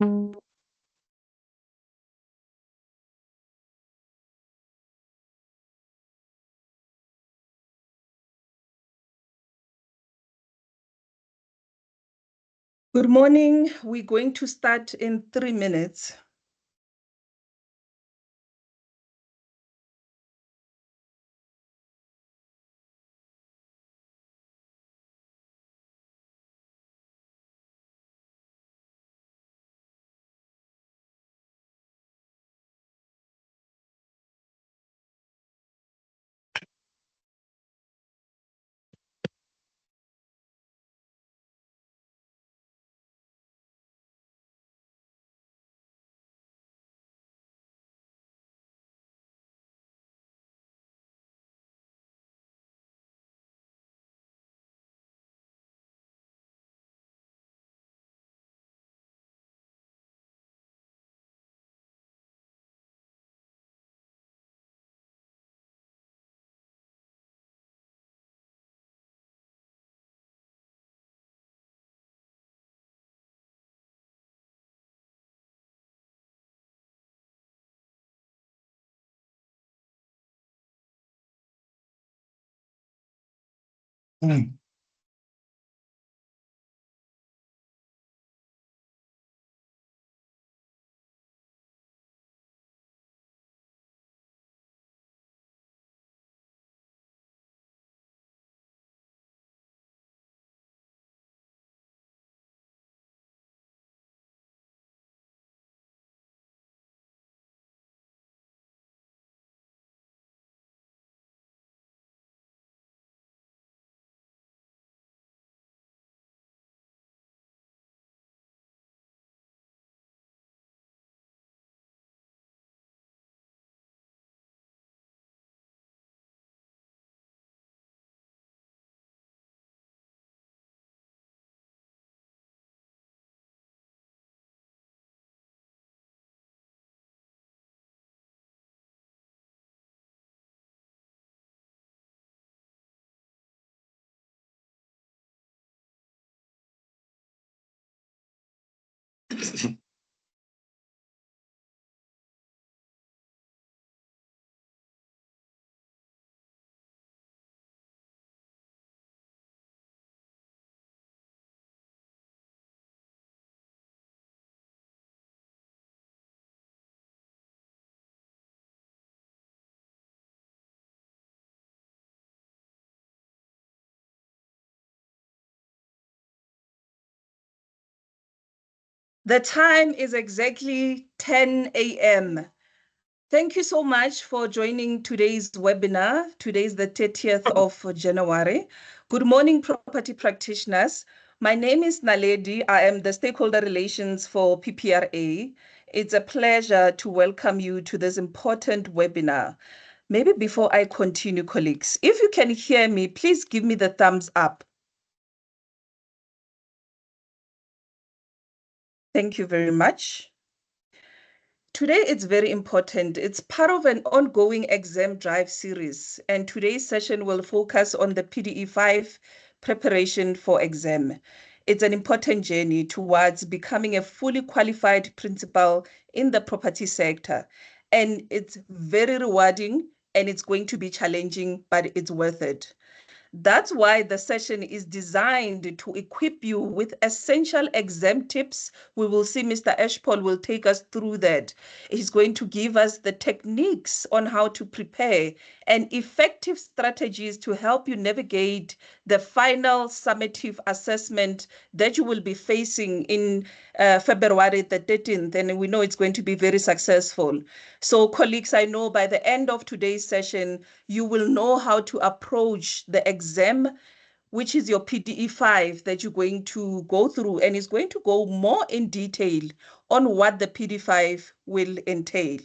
Good morning. We're going to start in 3 minutes. The time is exactly 10 a.m. Thank you so much for joining today's webinar. Today is the 30th of January. Good morning, property practitioners. My name is Naledi. I am the Stakeholder Relations for PPRA. It's a pleasure to welcome you to this important webinar. Maybe before I continue, colleagues, if you can hear me, please give me the thumbs up. Thank you very much. Today, it's very important. It's part of an ongoing exam drive series, and today's session will focus on the PDE 5 preparation for exam. It's an important journey towards becoming a fully qualified principal in the property sector, and it's very rewarding and it's going to be challenging, but it's worth it. That's why the session is designed to equip you with essential exam tips. We will see Mr. Ashpol will take us through that. He's going to give us the techniques on how to prepare and effective strategies to help you navigate the final summative assessment that you will be facing in February the 13th. And we know it's going to be very successful. So colleagues, I know by the end of today's session, you will know how to approach the exam, which is your PDE 5 that you're going to go through, and is going to go more in detail on what the PDE 5 will entail.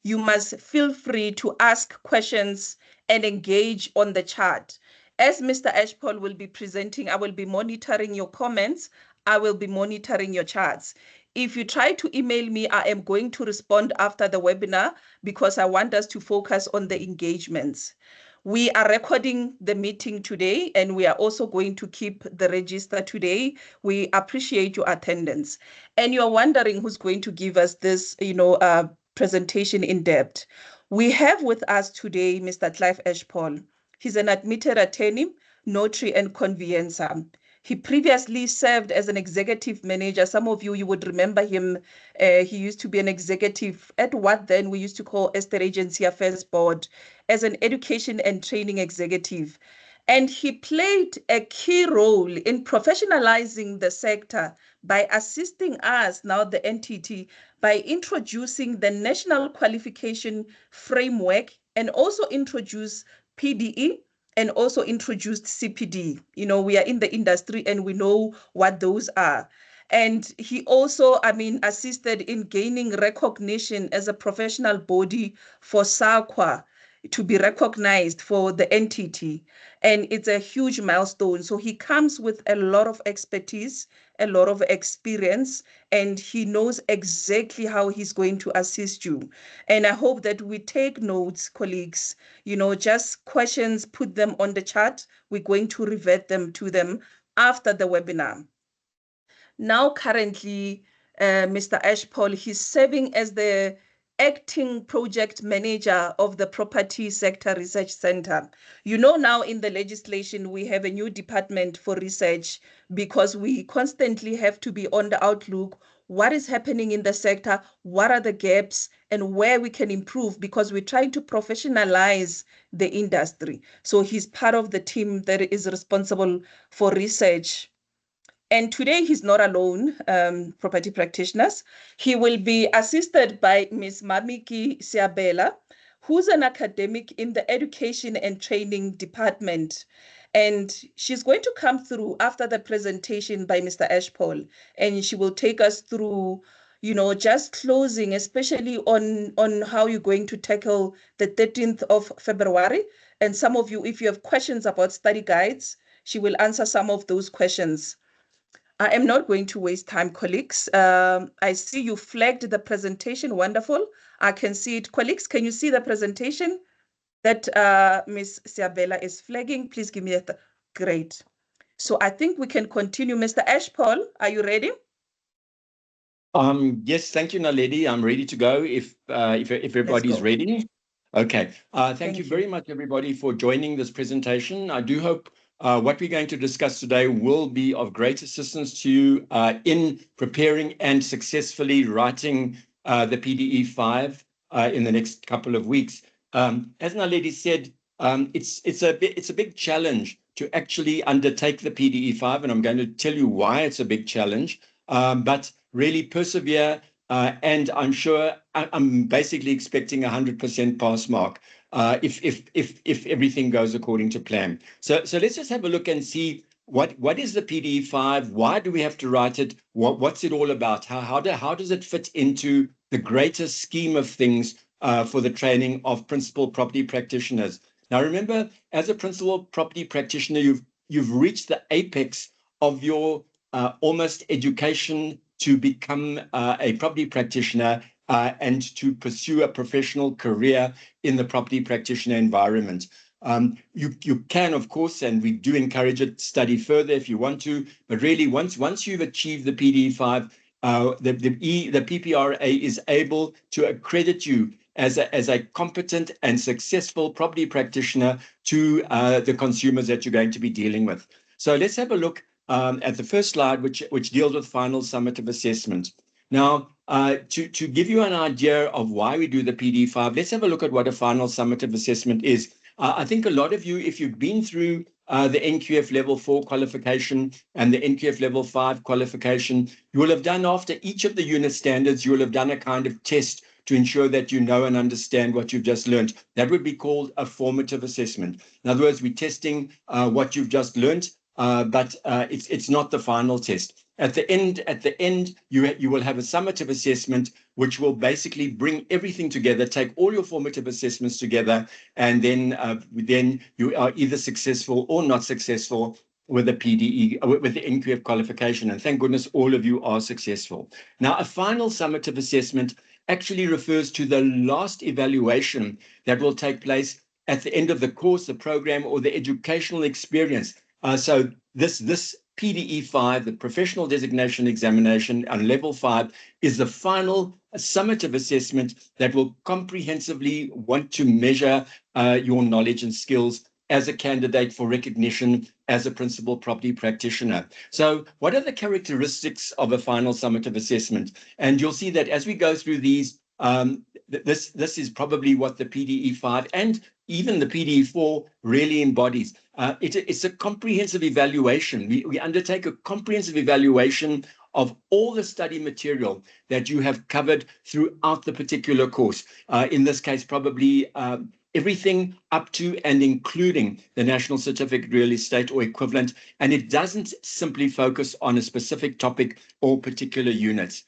You must feel free to ask questions and engage on the chat. As Mr. Ashpol will be presenting, I will be monitoring your comments. I will be monitoring your chats. If you try to email me, I am going to respond after the webinar because I want us to focus on the engagements. We are recording the meeting today, and we are also going to keep the register today. We appreciate your attendance. And you're wondering who's going to give us this, presentation in depth. We have with us today Mr. Clive Ashpole. He's an admitted attorney, notary, and conveyancer. He previously served as an executive manager. Some of you would remember him. He used to be an executive at what then we used to call Estate Agency Affairs Board as an education and training executive. And he played a key role in professionalizing the sector by assisting us, now the entity, by introducing the National Qualification Framework and also introduce PDE and also introduced CPD. We are in the industry and we know what those are. And he also, assisted in gaining recognition as a professional body for SAQA to be recognized for the entity. And it's a huge milestone. So he comes with a lot of expertise, a lot of experience, and he knows exactly how he's going to assist you. And I hope that we take notes, colleagues, just questions, put them on the chat. We're going to revert them to them after the webinar. Now, currently, Mr. Ashpole, he's serving as the acting project manager of the Property Sector Research Center. Now in the legislation, we have a new department for research because we constantly have to be on the outlook. What is happening in the sector? What are the gaps and where we can improve, because we're trying to professionalize the industry. So he's part of the team that is responsible for research. And today he's not alone, property practitioners. He will be assisted by Ms. Mamiki Siabela, who's an academic in the Education and Training Department. And she's going to come through after the presentation by Mr. Ashpole, and she will take us through, just closing, especially on how you're going to tackle the 13th of February. And some of you, if you have questions about study guides, she will answer some of those questions. I am not going to waste time, colleagues. I see you flagged the presentation. Wonderful. I can see it. Colleagues, can you see the presentation that Ms. Siabela is flagging? Please give me a great. So I think we can continue. Mr. Ashpole, are you ready? Yes, thank you, Naledi. I'm ready to go if everybody's ready. Okay. Thank you very much, everybody, for joining this presentation. I do hope what we're going to discuss today will be of great assistance to you in preparing and successfully writing the PDE 5 in the next couple of weeks. As Naledi said, it's a big challenge to actually undertake the PDE 5, and I'm going to tell you why it's a big challenge. But really persevere, and I'm sure I'm basically expecting 100% pass mark if everything goes according to plan. So let's just have a look and see what is the PDE 5? Why do we have to write it? What's it all about? How does it fit into the greater scheme of things for the training of principal property practitioners? Now, remember, as a principal property practitioner, you've reached the apex of your almost education to become a property practitioner and to pursue a professional career in the property practitioner environment. You can, of course, and we do encourage it, study further if you want to, but really once you've achieved the PDE 5, the PPRA is able to accredit you as a competent and successful property practitioner to the consumers that you're going to be dealing with. So let's have a look at the first slide, which deals with final summative assessment. Now, to give you an idea of why we do the PDE 5, let's have a look at what a final summative assessment is. I think a lot of you, if you've been through the NQF Level 4 qualification and the NQF Level 5 qualification, you will have done, after each of the unit standards, you will have done a kind of test to ensure that you know and understand what you've just learned. That would be called a formative assessment. In other words, we're testing what you've just learned, but it's not the final test. At the end, you will have a summative assessment, which will basically bring everything together, take all your formative assessments together, and then you are either successful or not successful with the PDE, with the NQF qualification. And thank goodness all of you are successful. Now, a final summative assessment actually refers to the last evaluation that will take place at the end of the course, the program, or the educational experience. So this PDE 5, the Professional Designation Examination on Level 5, is the final summative assessment that will comprehensively want to measure your knowledge and skills as a candidate for recognition as a principal property practitioner. So what are the characteristics of a final summative assessment? And you'll see that as we go through these, this is probably what the PDE 5 and even the PDE 4 really embodies. It's a comprehensive evaluation. We undertake a comprehensive evaluation of all the study material that you have covered throughout the particular course. In this case, probably everything up to and including the National Certificate Real Estate or equivalent, and it doesn't simply focus on a specific topic or particular units.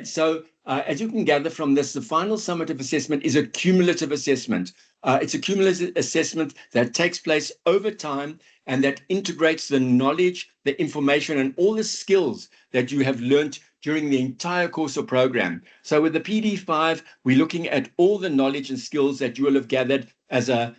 So as you can gather from this, the final summative assessment is a cumulative assessment. It's a cumulative assessment that takes place over time and that integrates the knowledge, the information, and all the skills that you have learned during the entire course or program. So with the PD5, we're looking at all the knowledge and skills that you will have gathered as a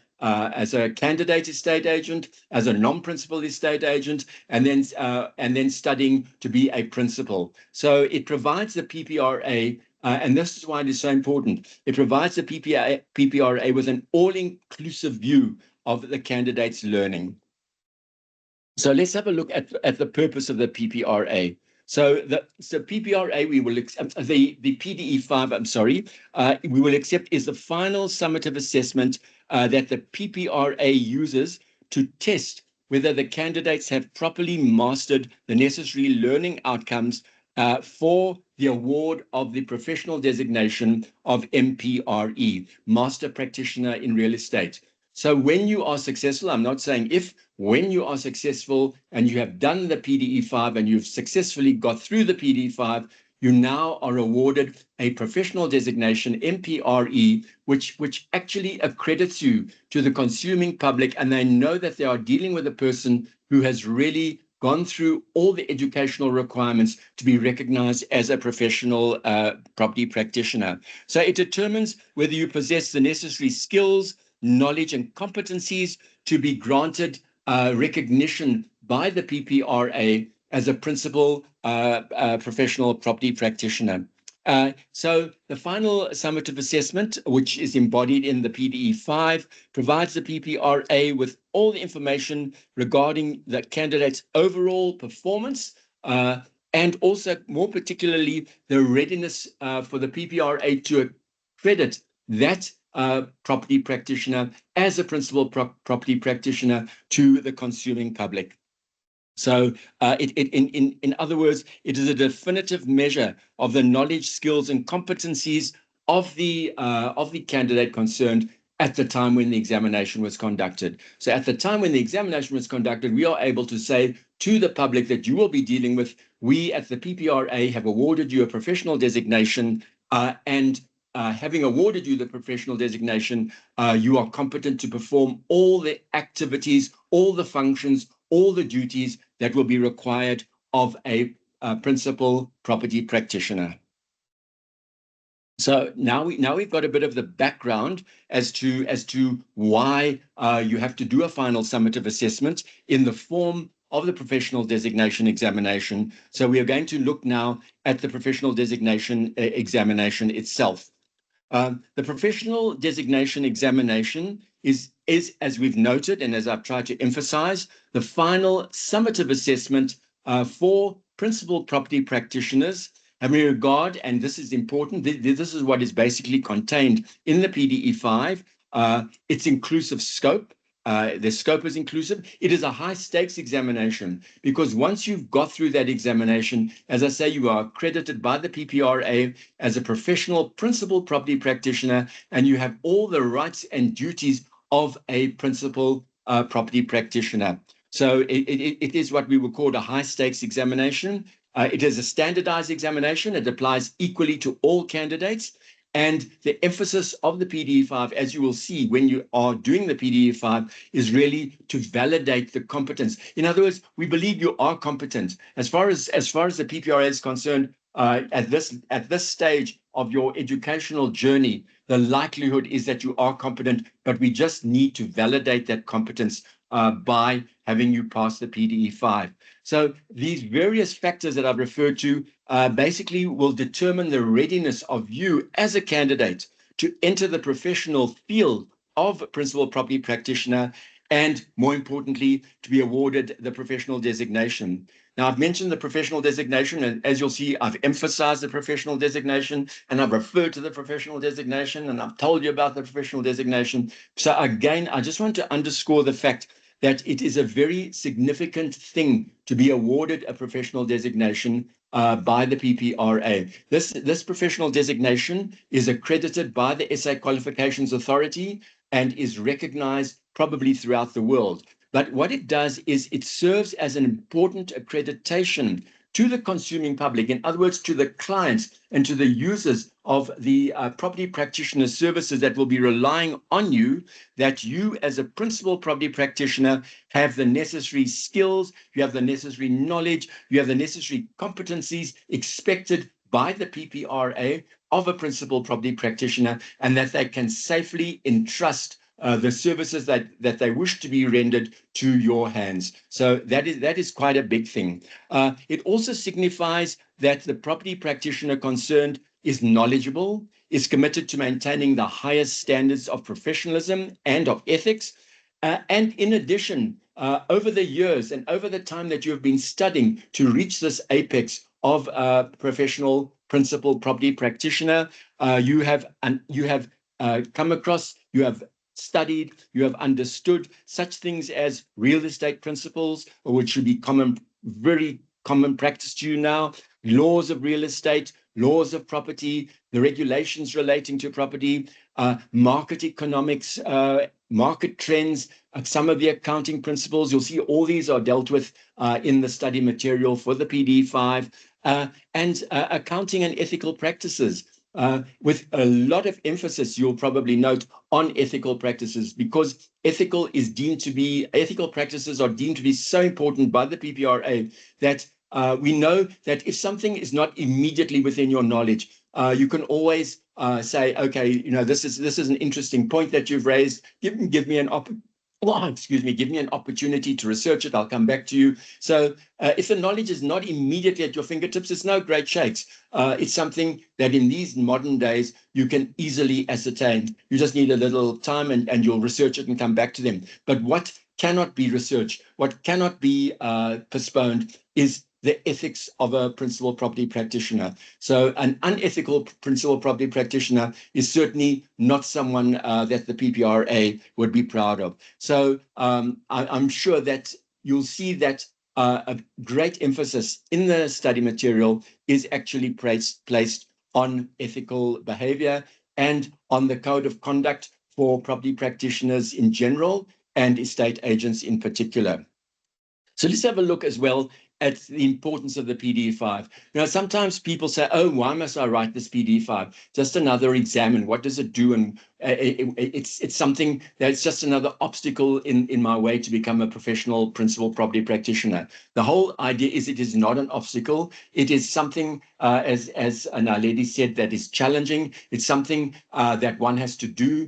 candidate estate agent, as a non-principal estate agent, and then studying to be a principal. So it provides the PPRA, and this is why it is so important. It provides the PPRA with an all-inclusive view of the candidate's learning. So let's have a look at the purpose of the PPRA. So the PPRA, we will the PDE 5, I'm sorry, we will accept is the final summative assessment that the PPRA uses to test whether the candidates have properly mastered the necessary learning outcomes for the award of the professional designation of MPRE, Master Practitioner in Real Estate. So when you are successful, I'm not saying if, when you are successful and you have done the PDE 5 and you've successfully got through the PDE 5, you now are awarded a professional designation, MPRE, which actually accredits you to the consuming public, and they know that they are dealing with a person who has really gone through all the educational requirements to be recognized as a professional property practitioner. So it determines whether you possess the necessary skills, knowledge, and competencies to be granted recognition by the PPRA as a principal professional property practitioner. So the final summative assessment, which is embodied in the PDE 5, provides the PPRA with all the information regarding the candidate's overall performance and also more particularly the readiness for the PPRA to accredit that property practitioner as a principal property practitioner to the consuming public. So in other words, it is a definitive measure of the knowledge, skills, and competencies of the candidate concerned at the time when the examination was conducted. So at the time when the examination was conducted, we are able to say to the public that you will be dealing with, we at the PPRA have awarded you a professional designation and having awarded you the professional designation, you are competent to perform all the activities, all the functions, all the duties that will be required of a principal property practitioner. So now we've got a bit of the background as to why you have to do a final summative assessment in the form of the professional designation examination. So we are going to look now at the professional designation examination itself. The professional designation examination is, as we've noted, and as I've tried to emphasize, the final summative assessment for principal property practitioners, having regard, and this is important, this is what is basically contained in the PDE 5, its inclusive scope. The scope is inclusive. It is a high stakes examination because once you've got through that examination, as I say, you are accredited by the PPRA as a professional principal property practitioner, and you have all the rights and duties of a principal property practitioner. So it is what we would call a high stakes examination. It is a standardized examination. It applies equally to all candidates. And the emphasis of the PDE 5, as you will see when you are doing the PDE 5, is really to validate the competence. In other words, we believe you are competent. As far as the PPRA is concerned, at this stage of your educational journey, the likelihood is that you are competent, but we just need to validate that competence by having you pass the PDE 5. So these various factors that I've referred to basically will determine the readiness of you as a candidate to enter the professional field of principal property practitioner, and more importantly, to be awarded the professional designation. Now, I've mentioned the professional designation, and as you'll see, I've emphasized the professional designation, and I've referred to the professional designation, and I've told you about the professional designation. So again, I just want to underscore the fact that it is a very significant thing to be awarded a professional designation by the PPRA. This professional designation is accredited by the SA Qualifications Authority and is recognized probably throughout the world. But what it does is it serves as an important accreditation to the consuming public, in other words, to the clients and to the users of the property practitioner services that will be relying on you, that you as a principal property practitioner have the necessary skills, you have the necessary knowledge, you have the necessary competencies expected by the PPRA of a principal property practitioner, and that they can safely entrust the services that they wish to be rendered to your hands. So that is quite a big thing. It also signifies that the property practitioner concerned is knowledgeable, is committed to maintaining the highest standards of professionalism and of ethics. And in addition, over the years and over the time that you have been studying to reach this apex of professional principal property practitioner, you have come across, you have studied, you have understood such things as real estate principles, which should be very common practice to you now, laws of real estate, laws of property, the regulations relating to property, market economics, market trends, some of the accounting principles. You'll see all these are dealt with in the study material for the PD5, and accounting and ethical practices. With a lot of emphasis, you'll probably note, on ethical practices, because ethical practices are deemed to be so important by the PPRA that we know that if something is not immediately within your knowledge, you can always say, okay, this is an interesting point that you've raised. Give me an opportunity to research it. I'll come back to you. So if the knowledge is not immediately at your fingertips, it's no great shakes. It's something that in these modern days, you can easily ascertain. You just need a little time and you'll research it and come back to them. But what cannot be researched, what cannot be postponed, is the ethics of a principal property practitioner. So an unethical principal property practitioner is certainly not someone that the PPRA would be proud of. So I'm sure that you'll see that a great emphasis in the study material is actually placed on ethical behavior and on the code of conduct for property practitioners in general and estate agents in particular. So let's have a look as well at the importance of the PDE5. Sometimes people say, oh, why must I write this PDE5? Just another exam, and what does it do? And it's something that's just another obstacle in my way to become a professional principal property practitioner. The whole idea is it is not an obstacle. It is something, as Naledi said, that is challenging. It's something that one has to do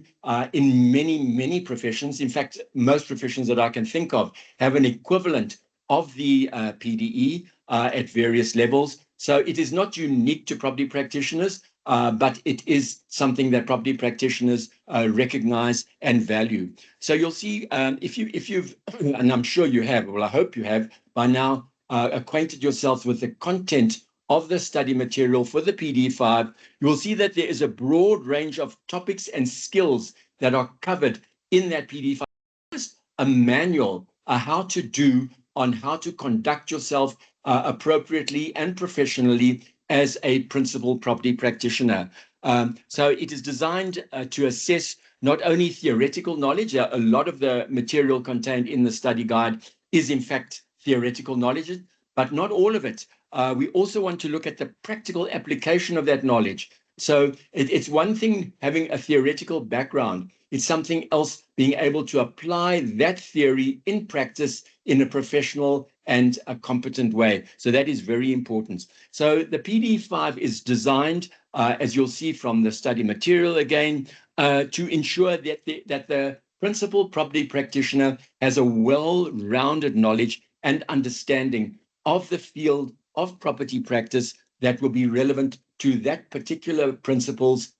in many, many professions. In fact, most professions that I can think of have an equivalent of the PDE at various levels. So it is not unique to property practitioners, but it is something that property practitioners recognize and value. So you'll see if you've, and I'm sure you have, well, I hope you have by now acquainted yourselves with the content of the study material for the PD5, you will see that there is a broad range of topics and skills that are covered in that PD5. Just a manual how to do on how to conduct yourself appropriately and professionally as a principal property practitioner. So it is designed to assess not only theoretical knowledge. A lot of the material contained in the study guide is in fact theoretical knowledge, but not all of it. We also want to look at the practical application of that knowledge. So it's one thing having a theoretical background. It's something else being able to apply that theory in practice in a professional and a competent way. So that is very important. So the PD5 is designed as you'll see from the study material again, to ensure that the principal property practitioner has a well-rounded knowledge and understanding of the field of property practice that will be relevant to that particular principal's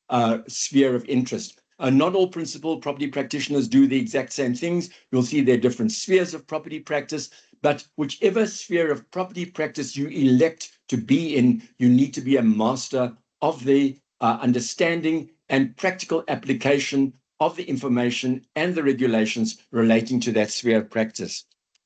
sphere of interest. Not all principal property practitioners do the exact same things. You'll see there are different spheres of property practice, but whichever sphere of property practice you elect to be in, you need to be a master of the understanding and practical application of the information and the regulations relating to that sphere of practice.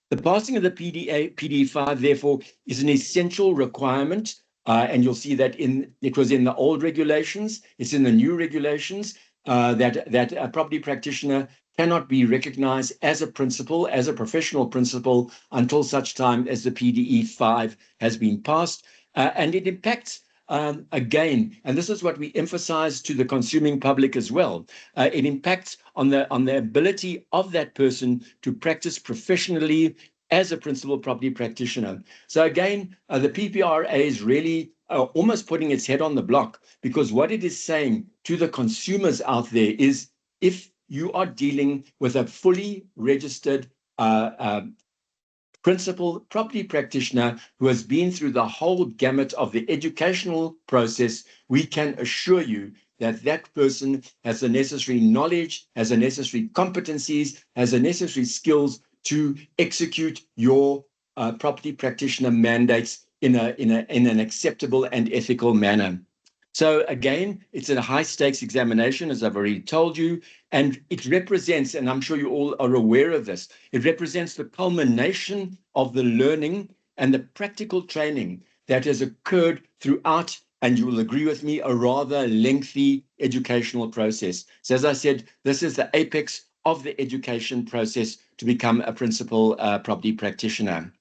The passing of the PDE5, therefore, is an essential requirement, and you'll see that it was in the old regulations, it's in the new regulations, that a property practitioner cannot be recognized as a principal, as a professional principal, until such time as the PDE5 has been passed. And it impacts, again, and this is what we emphasize to the consuming public as well, it impacts on the ability of that person to practice professionally as a principal property practitioner. So again, the PPRA is really almost putting its head on the block, because what it is saying to the consumers out there is, if you are dealing with a fully registered principal property practitioner who has been through the whole gamut of the educational process, we can assure you that that person has the necessary knowledge, has the necessary competencies, has the necessary skills to execute your property practitioner mandates in an acceptable and ethical manner. So again, it's a high stakes examination, as I've already told you, and it represents, and I'm sure you all are aware of this, it represents the culmination of the learning and the practical training that has occurred throughout, and you will agree with me, a rather lengthy educational process. So as I said, this is the apex of the education process to become a principal property practitioner.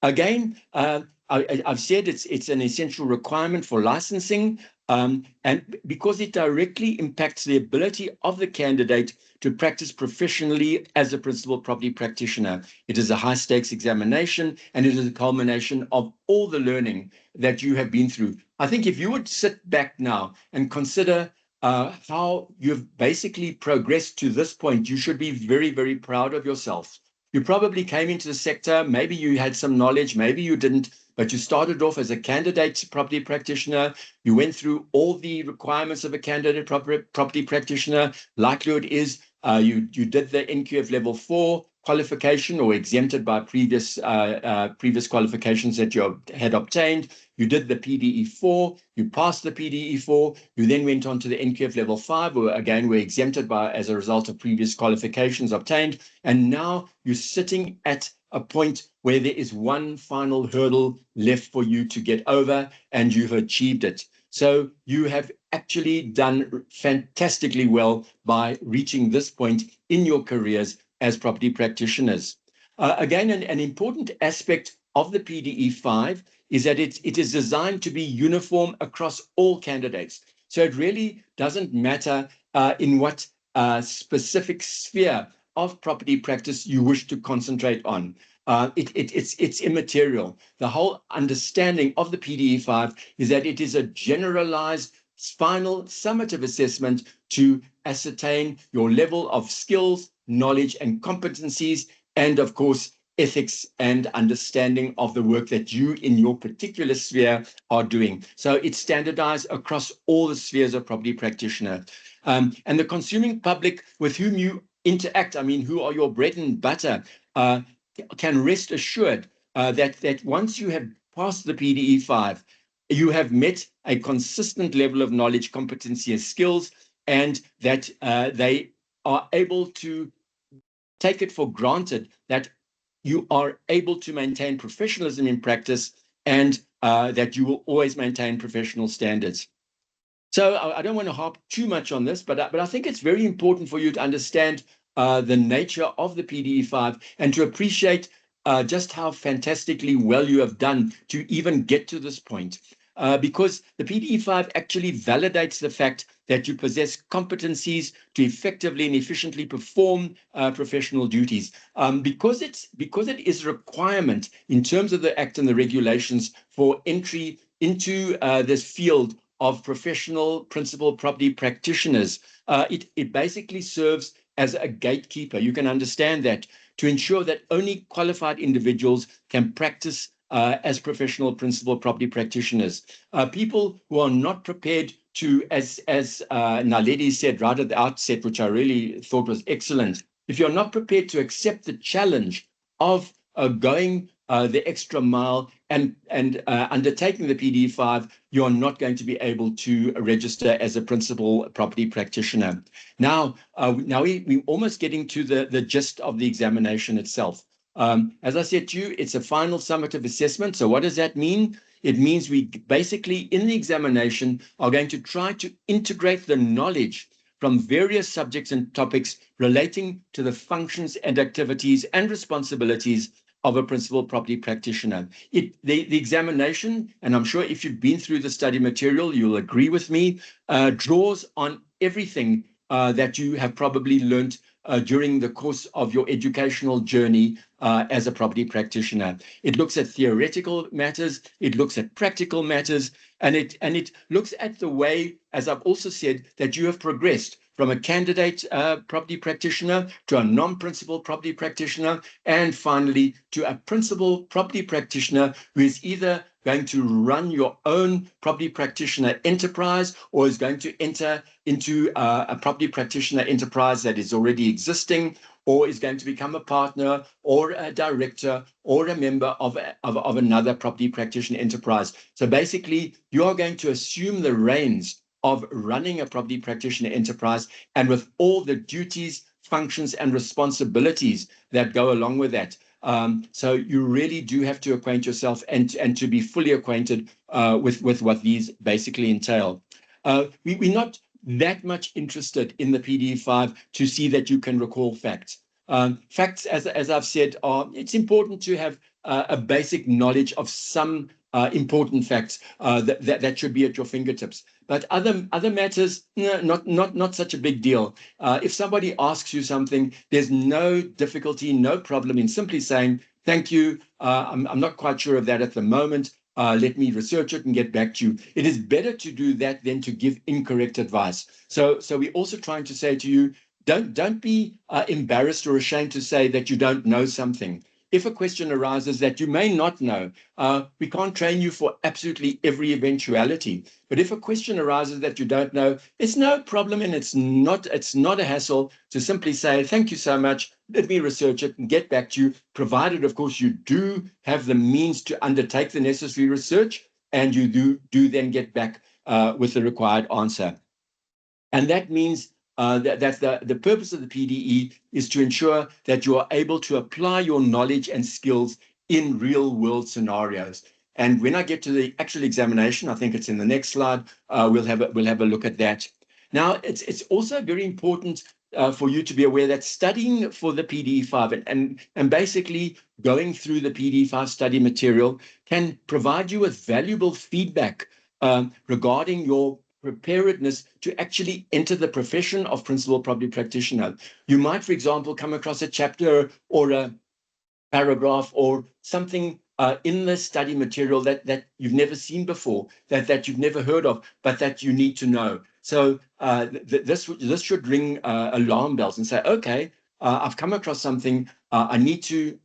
Again, I've said it's an essential requirement for licensing, and because it directly impacts the ability of the candidate to practice professionally as a principal property practitioner. It is a high stakes examination, and it is a culmination of all the learning that you have been through. I think if you would sit back now and consider how you've basically progressed to this point, you should be very, very proud of yourself. You probably came into the sector, maybe you had some knowledge, maybe you didn't, but you started off as a candidate property practitioner. You went through all the requirements of a candidate property practitioner. Likelihood is you did the NQF level 4 qualification, or exempted by previous qualifications that you had obtained. You did the PDE4, you passed the PDE4, you then went on to the NQF level 5, or again were exempted as a result of previous qualifications obtained. And now you're sitting at a point where there is one final hurdle left for you to get over, and you've achieved it. So you have actually done fantastically well by reaching this point in your careers as property practitioners. Again, an important aspect of the PDE5 is that it is designed to be uniform across all candidates. So it really doesn't matter in what specific sphere of property practice you wish to concentrate on. It's immaterial. The whole understanding of the PDE5 is that it is a generalized, final, summative assessment to ascertain your level of skills, knowledge, and competencies, and of course, ethics and understanding of the work that you in your particular sphere are doing. So it's standardized across all the spheres of property practitioner. And the consuming public with whom you interact, I mean, who are your bread and butter, can rest assured that once you have passed the PDE5, you have met a consistent level of knowledge, competency, and skills, and that they are able to take it for granted that you are able to maintain professionalism in practice, and that you will always maintain professional standards. So I don't want to harp too much on this, but I think it's very important for you to understand the nature of the PDE5 and to appreciate just how fantastically well you have done to even get to this point. Because the PDE5 actually validates the fact that you possess competencies to effectively and efficiently perform professional duties. Because it is a requirement in terms of the Act and the regulations for entry into this field of professional principal property practitioners. It basically serves as a gatekeeper. You can understand that, to ensure that only qualified individuals can practice as professional principal property practitioners. People who are not prepared to, as Naledi said right at the outset, which I really thought was excellent, if you're not prepared to accept the challenge of going the extra mile and undertaking the PDE5, you're not going to be able to register as a principal property practitioner. Now we're almost getting to the gist of the examination itself. As I said to you, it's a final summative assessment. So what does that mean? It means we basically, in the examination, are going to try to integrate the knowledge from various subjects and topics relating to the functions and activities and responsibilities of a principal property practitioner. The examination, and I'm sure if you've been through the study material, you'll agree with me, draws on everything that you have probably learned during the course of your educational journey as a property practitioner. It looks at theoretical matters, it looks at practical matters, and it looks at the way, as I've also said, that you have progressed from a candidate property practitioner to a non-principal property practitioner, and finally to a principal property practitioner who is either going to run your own property practitioner enterprise or is going to enter into a property practitioner enterprise that is already existing, or is going to become a partner or a director or a member of another property practitioner enterprise. So basically, you are going to assume the reins of running a property practitioner enterprise, and with all the duties, functions, and responsibilities that go along with that. So you really do have to acquaint yourself and to be fully acquainted with what these basically entail. We're not that much interested in the PDE5 to see that you can recall facts. Facts, as I've said, it's important to have a basic knowledge of some important facts that should be at your fingertips. But other matters, not such a big deal. If somebody asks you something, there's no difficulty, no problem in simply saying, thank you, I'm not quite sure of that at the moment. Let me research it and get back to you. It is better to do that than to give incorrect advice. So we're also trying to say to you, don't be embarrassed or ashamed to say that you don't know something. If a question arises that you may not know, we can't train you for absolutely every eventuality. But if a question arises that you don't know, it's no problem, and it's not a hassle to simply say, thank you so much, let me research it and get back to you, provided, of course, you do have the means to undertake the necessary research, and you do then get back with the required answer. And that means that the purpose of the PDE is to ensure that you are able to apply your knowledge and skills in real world scenarios. And when I get to the actual examination, I think it's in the next slide, we'll have a look at that. Now, it's also very important for you to be aware that studying for the PDE5 and basically going through the PDE5 study material can provide you with valuable feedback regarding your preparedness to actually enter the profession of principal property practitioner. You might, for example, come across a chapter or a paragraph or something in the study material that you've never seen before, that you've never heard of, but that you need to know. So this should ring alarm bells and say, okay, I've come across something, I need to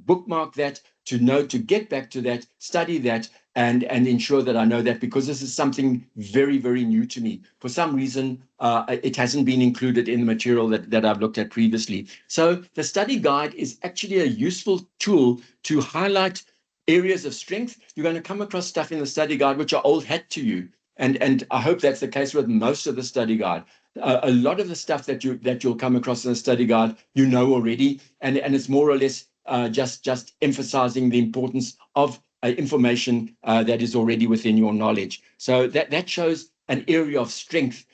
bookmark that, to know, to get back to that, study that, and ensure that I know that, because this is something very, very new to me. For some reason, it hasn't been included in the material that I've looked at previously. So the study guide is actually a useful tool to highlight areas of strength. You're going to come across stuff in the study guide which are old hat to you. And I hope that's the case with most of the study guide. A lot of the stuff that you'll come across in the study guide, you know already, and it's more or less just emphasizing the importance of information that is already within your knowledge. So that shows an area of strength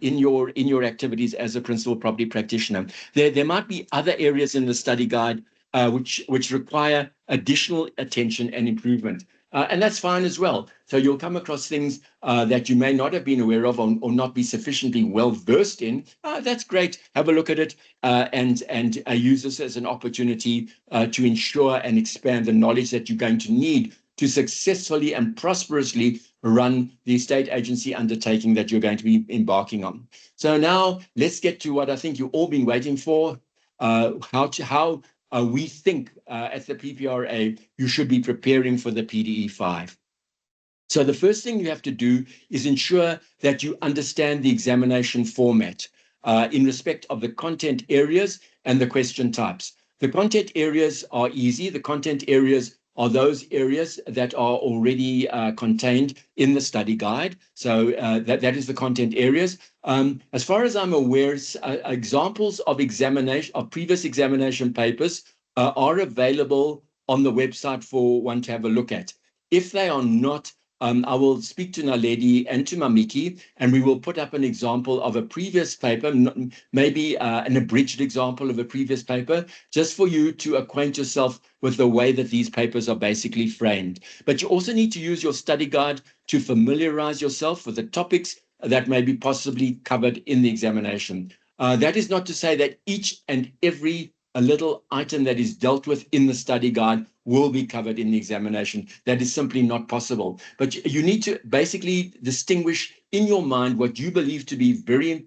in your activities as a principal property practitioner. There might be other areas in the study guide which require additional attention and improvement. And that's fine as well. So you'll come across things that you may not have been aware of or not be sufficiently well versed in. That's great. Have a look at it and use this as an opportunity to ensure and expand the knowledge that you're going to need to successfully and prosperously run the estate agency undertaking that you're going to be embarking on. So now let's get to what I think you've all been waiting for, how we think at the PPRA you should be preparing for the PDE 5. So the first thing you have to do is ensure that you understand the examination format in respect of the content areas and the question types. The content areas are easy. The content areas are those areas that are already contained in the study guide. So that is the content areas. As far as I'm aware, examples of examination of previous examination papers are available on the website for one to have a look at. If they are not, I will speak to Naledi and to Mamiki, and we will put up an example of a previous paper, maybe an abridged example of a previous paper, just for you to acquaint yourself with the way that these papers are basically framed. But you also need to use your study guide to familiarize yourself with the topics that may be possibly covered in the examination. That is not to say that each and every a little item that is dealt with in the study guide will be covered in the examination. That is simply not possible. But you need to basically distinguish in your mind what you believe to be very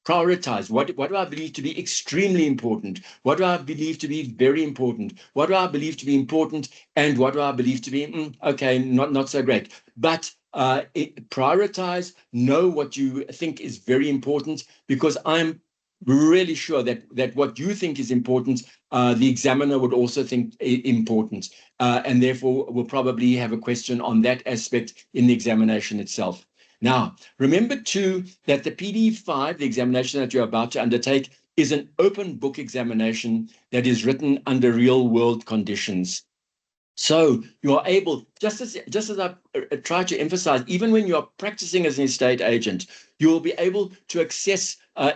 prioritize. What do I believe to be extremely important? What do I believe to be very important? What do I believe to be important? And what do I believe to be, okay, not so great. But prioritize, know what you think is very important, because I'm really sure that what you think is important, the examiner would also think important, and therefore will probably have a question on that aspect in the examination itself. Now, remember too that the PDE 5, the examination that you're about to undertake, is an open book examination that is written under real world conditions. So you are able, just as I try to emphasize, even when you are practicing as an estate agent, you will be able to access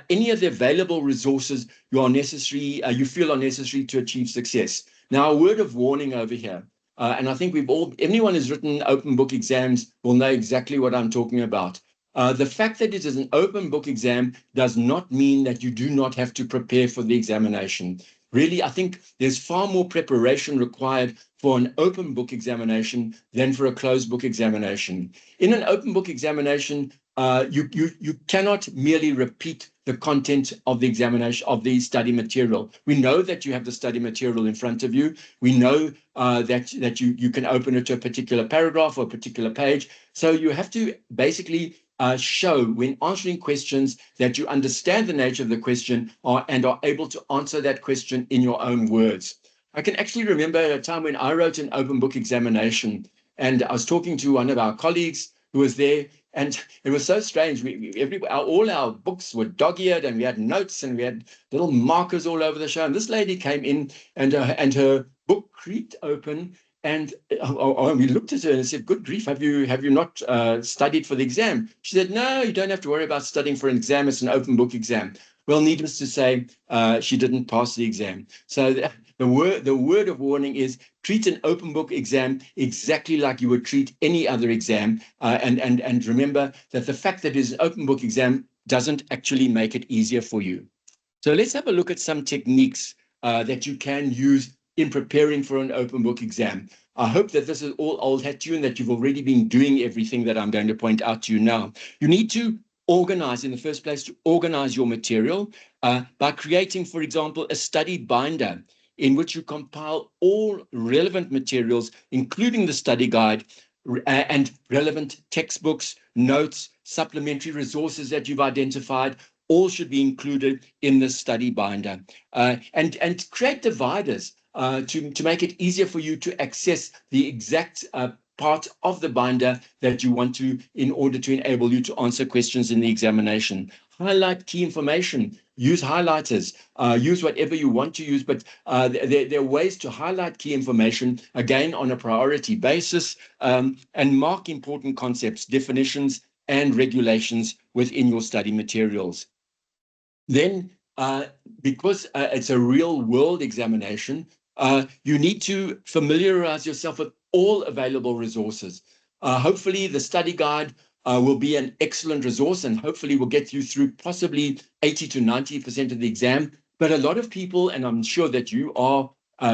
any of the available resources you feel are necessary to achieve success. Now, a word of warning over here. And I think anyone who's written open book exams will know exactly what I'm talking about. The fact that it is an open book exam does not mean that you do not have to prepare for the examination. Really, I think there's far more preparation required for an open book examination than for a closed book examination. In an open book examination, you cannot merely repeat the content of the examination of the study material. We know that you have the study material in front of you. We know that you can open it to a particular paragraph or a particular page. So you have to basically show when answering questions that you understand the nature of the question and are able to answer that question in your own words. I can actually remember a time when I wrote an open book examination, and I was talking to one of our colleagues who was there, and it was so strange. All our books were dog-eared, and we had notes, and we had little markers all over the show. And this lady came in, and her book creaked open, and we looked at her and said, "Good grief, have you not studied for the exam?" She said, "No, you don't have to worry about studying for an exam. It's an open book exam." Well, needless to say, she didn't pass the exam. So the word of warning is treat an open book exam exactly like you would treat any other exam. And remember that the fact that it is an open book exam doesn't actually make it easier for you. So let's have a look at some techniques that you can use in preparing for an open book exam. I hope that this is all old hat to you and that you've already been doing everything that I'm going to point out to you now. You need to organize, in the first place, to organize your material by creating, for example, a study binder in which you compile all relevant materials, including the study guide and relevant textbooks, notes, supplementary resources that you've identified. All should be included in the study binder, and create dividers to make it easier for you to access the exact part of the binder that you want to, in order to enable you to answer questions in the examination. Highlight key information. Use highlighters. Use whatever you want to use, but there are ways to highlight key information, again, on a priority basis, and mark important concepts, definitions, and regulations within your study materials. Then, because it's a real world examination, you need to familiarize yourself with all available resources. Hopefully the study guide will be an excellent resource, and hopefully will get you through possibly 80 to 90% of the exam. But a lot of people, and I'm sure that you are,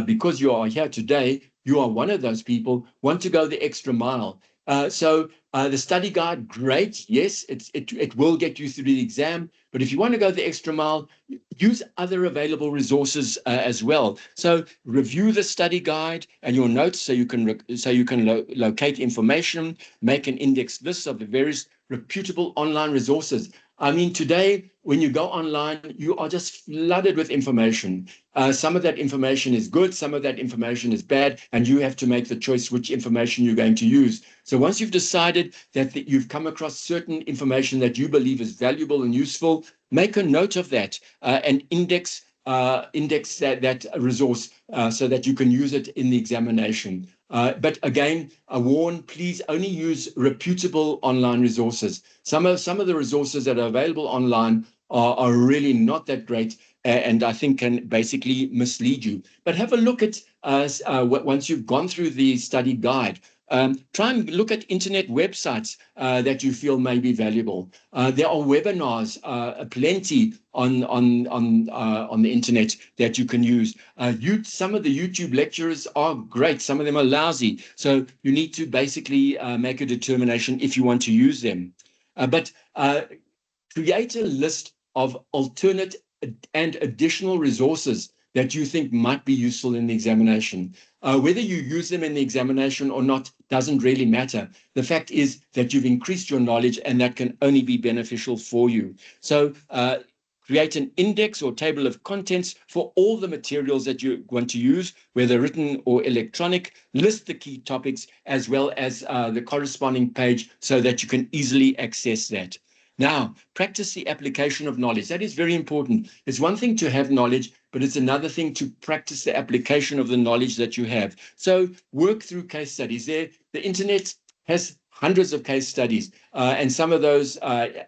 because you are here today, you are one of those people, want to go the extra mile. So The study guide, great. Yes, it will get you through the exam. But if you want to go the extra mile, use other available resources as well. So review the study guide and your notes so you can locate information, make an index list of the various reputable online resources. I mean, today, when you go online, you are just flooded with information. Some of that information is good, some of that information is bad, and you have to make the choice which information you're going to use. So once you've decided that you've come across certain information that you believe is valuable and useful, make a note of that and index that resource so that you can use it in the examination. But again, I warn, please only use reputable online resources. Some of the resources that are available online are really not that great, and I think can basically mislead you. But have a look at once you've gone through the study guide. Try and look at internet websites that you feel may be valuable. There are webinars, plenty on the internet that you can use. Some of the YouTube lecturers are great. Some of them are lousy. So you need to basically make a determination if you want to use them. But create a list of alternate and additional resources that you think might be useful in the examination. Whether you use them in the examination or not doesn't really matter. The fact is that you've increased your knowledge, and that can only be beneficial for you. So create an index or table of contents for all the materials that you want to use, whether written or electronic. List the key topics as well as the corresponding page so that you can easily access that. Now, practice the application of knowledge. That is very important. It's one thing to have knowledge, but it's another thing to practice the application of the knowledge that you have. So work through case studies. The internet has hundreds of case studies, and some of those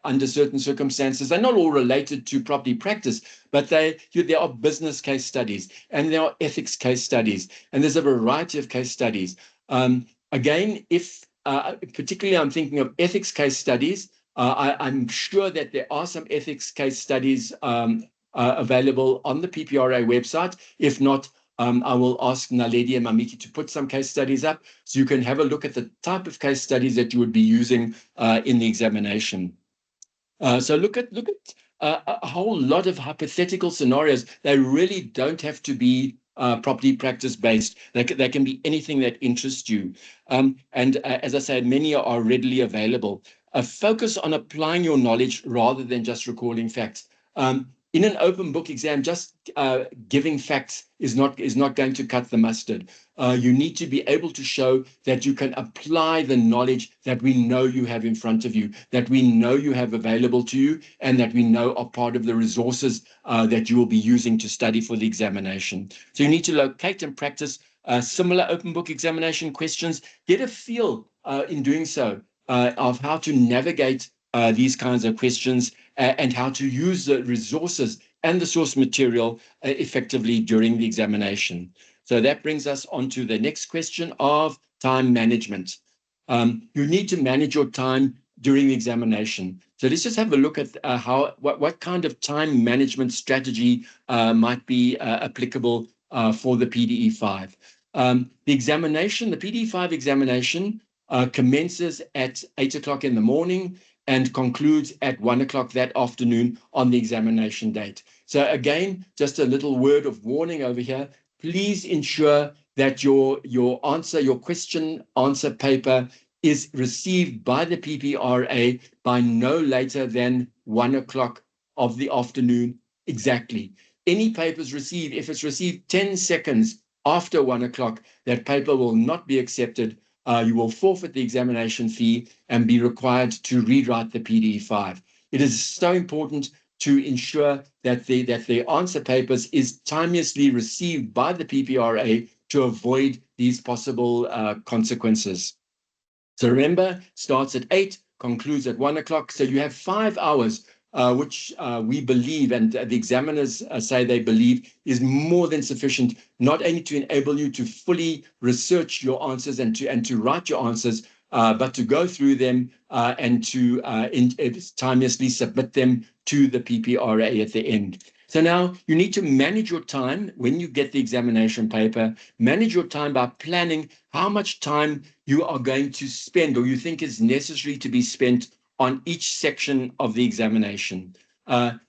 under certain circumstances, they're not all related to property practice, but there are business case studies, and there are ethics case studies, and there's a variety of case studies. Again, particularly I'm thinking of ethics case studies, I'm sure that there are some ethics case studies available on the PPRA website. If not, I will ask Naledi and Mamiki to put some case studies up so you can have a look at the type of case studies that you would be using in the examination. So look at a whole lot of hypothetical scenarios. They really don't have to be property practice based. They can be anything that interests you. And as I said, many are readily available. Focus on applying your knowledge rather than just recalling facts. In an open book exam, just giving facts is not going to cut the mustard. You need to be able to show that you can apply the knowledge that we know you have in front of you, that we know you have available to you, and that we know are part of the resources that you will be using to study for the examination. So you need to locate and practice similar open book examination questions. Get a feel in doing so of how to navigate these kinds of questions and how to use the resources and the source material effectively during the examination. So that brings us on to the next question of time management. You need to manage your time during the examination. So let's just have a look at what kind of time management strategy might be applicable for the PDE 5. The PDE 5 examination commences at 8 o'clock in the morning and concludes at 1 o'clock that afternoon on the examination date. So again, just a little word of warning over here. Please ensure that your question answer paper is received by the PPRA by no later than 1 o'clock of the afternoon exactly. Any papers received, if it's received 10 seconds after 1 o'clock, that paper will not be accepted. You will forfeit the examination fee and be required to rewrite the PDE 5. It is so important to ensure that the answer papers is timeously received by the PPRA to avoid these possible consequences. So remember, starts at 8, concludes at 1 o'clock. So you have 5 hours, which we believe, and the examiners say they believe, is more than sufficient, not only to enable you to fully research your answers and to write your answers, but to go through them and to timeously submit them to the PPRA at the end. So now you need to manage your time when you get the examination paper, manage your time by planning how much time you are going to spend or you think is necessary to be spent on each section of the examination.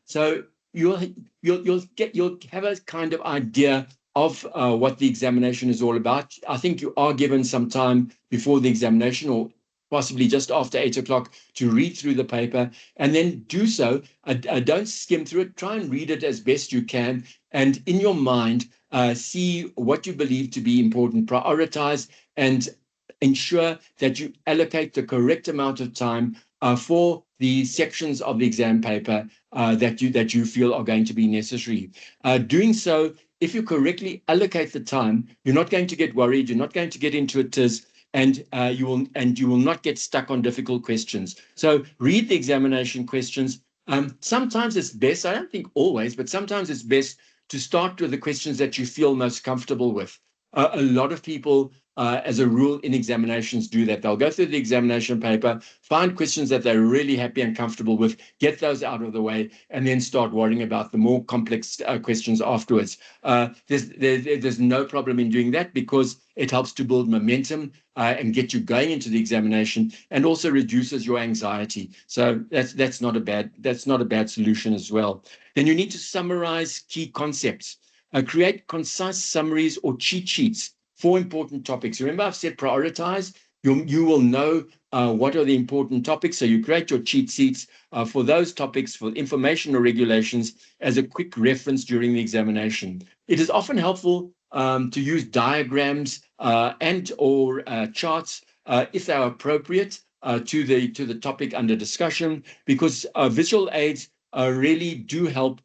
So you'll have a kind of idea of what the examination is all about. I think you are given some time before the examination or possibly just after 8 o'clock to read through the paper and then do so. Don't skim through it. Try and read it as best you can. And in your mind, see what you believe to be important, prioritize and ensure that you allocate the correct amount of time for the sections of the exam paper that you feel are going to be necessary. Doing so, if you correctly allocate the time, you're not going to get worried, you're not going to get into a tiz, and you will not get stuck on difficult questions. So read the examination questions. Sometimes it's best, I don't think always, but sometimes it's best to start with the questions that you feel most comfortable with. A lot of people, as a rule, in examinations do that. They'll go through the examination paper, find questions that they're really happy and comfortable with, get those out of the way, and then start worrying about the more complex questions afterwards. There's no problem in doing that because it helps to build momentum and get you going into the examination, and also reduces your anxiety. So that's not a bad solution as well. Then you need to summarize key concepts. Create concise summaries or cheat sheets for important topics. Remember, I've said prioritize. You will know what are the important topics. So you create your cheat sheets for those topics, for information or regulations, as a quick reference during the examination. It is often helpful to use diagrams and or charts if they are appropriate to the topic under discussion, because visual aids really do help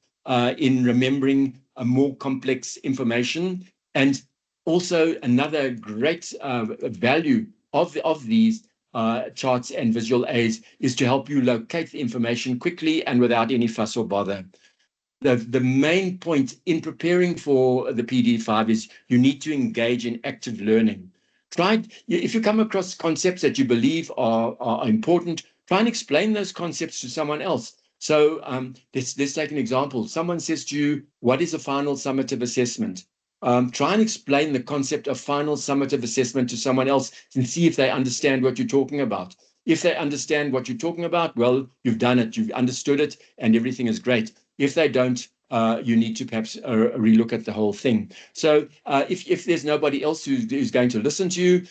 in remembering more complex information. And also another great value of these charts and visual aids is to help you locate the information quickly and without any fuss or bother. The main point in preparing for the PDE5 is you need to engage in active learning. If you come across concepts that you believe are important, try and explain those concepts to someone else. So let's take an example. Someone says to you, what is a final summative assessment? Try and explain the concept of final summative assessment to someone else and see if they understand what you're talking about. If they understand what you're talking about, well, you've done it, you've understood it, and everything is great. If they don't, you need to perhaps relook at the whole thing. So if there's nobody else who's going to listen to you,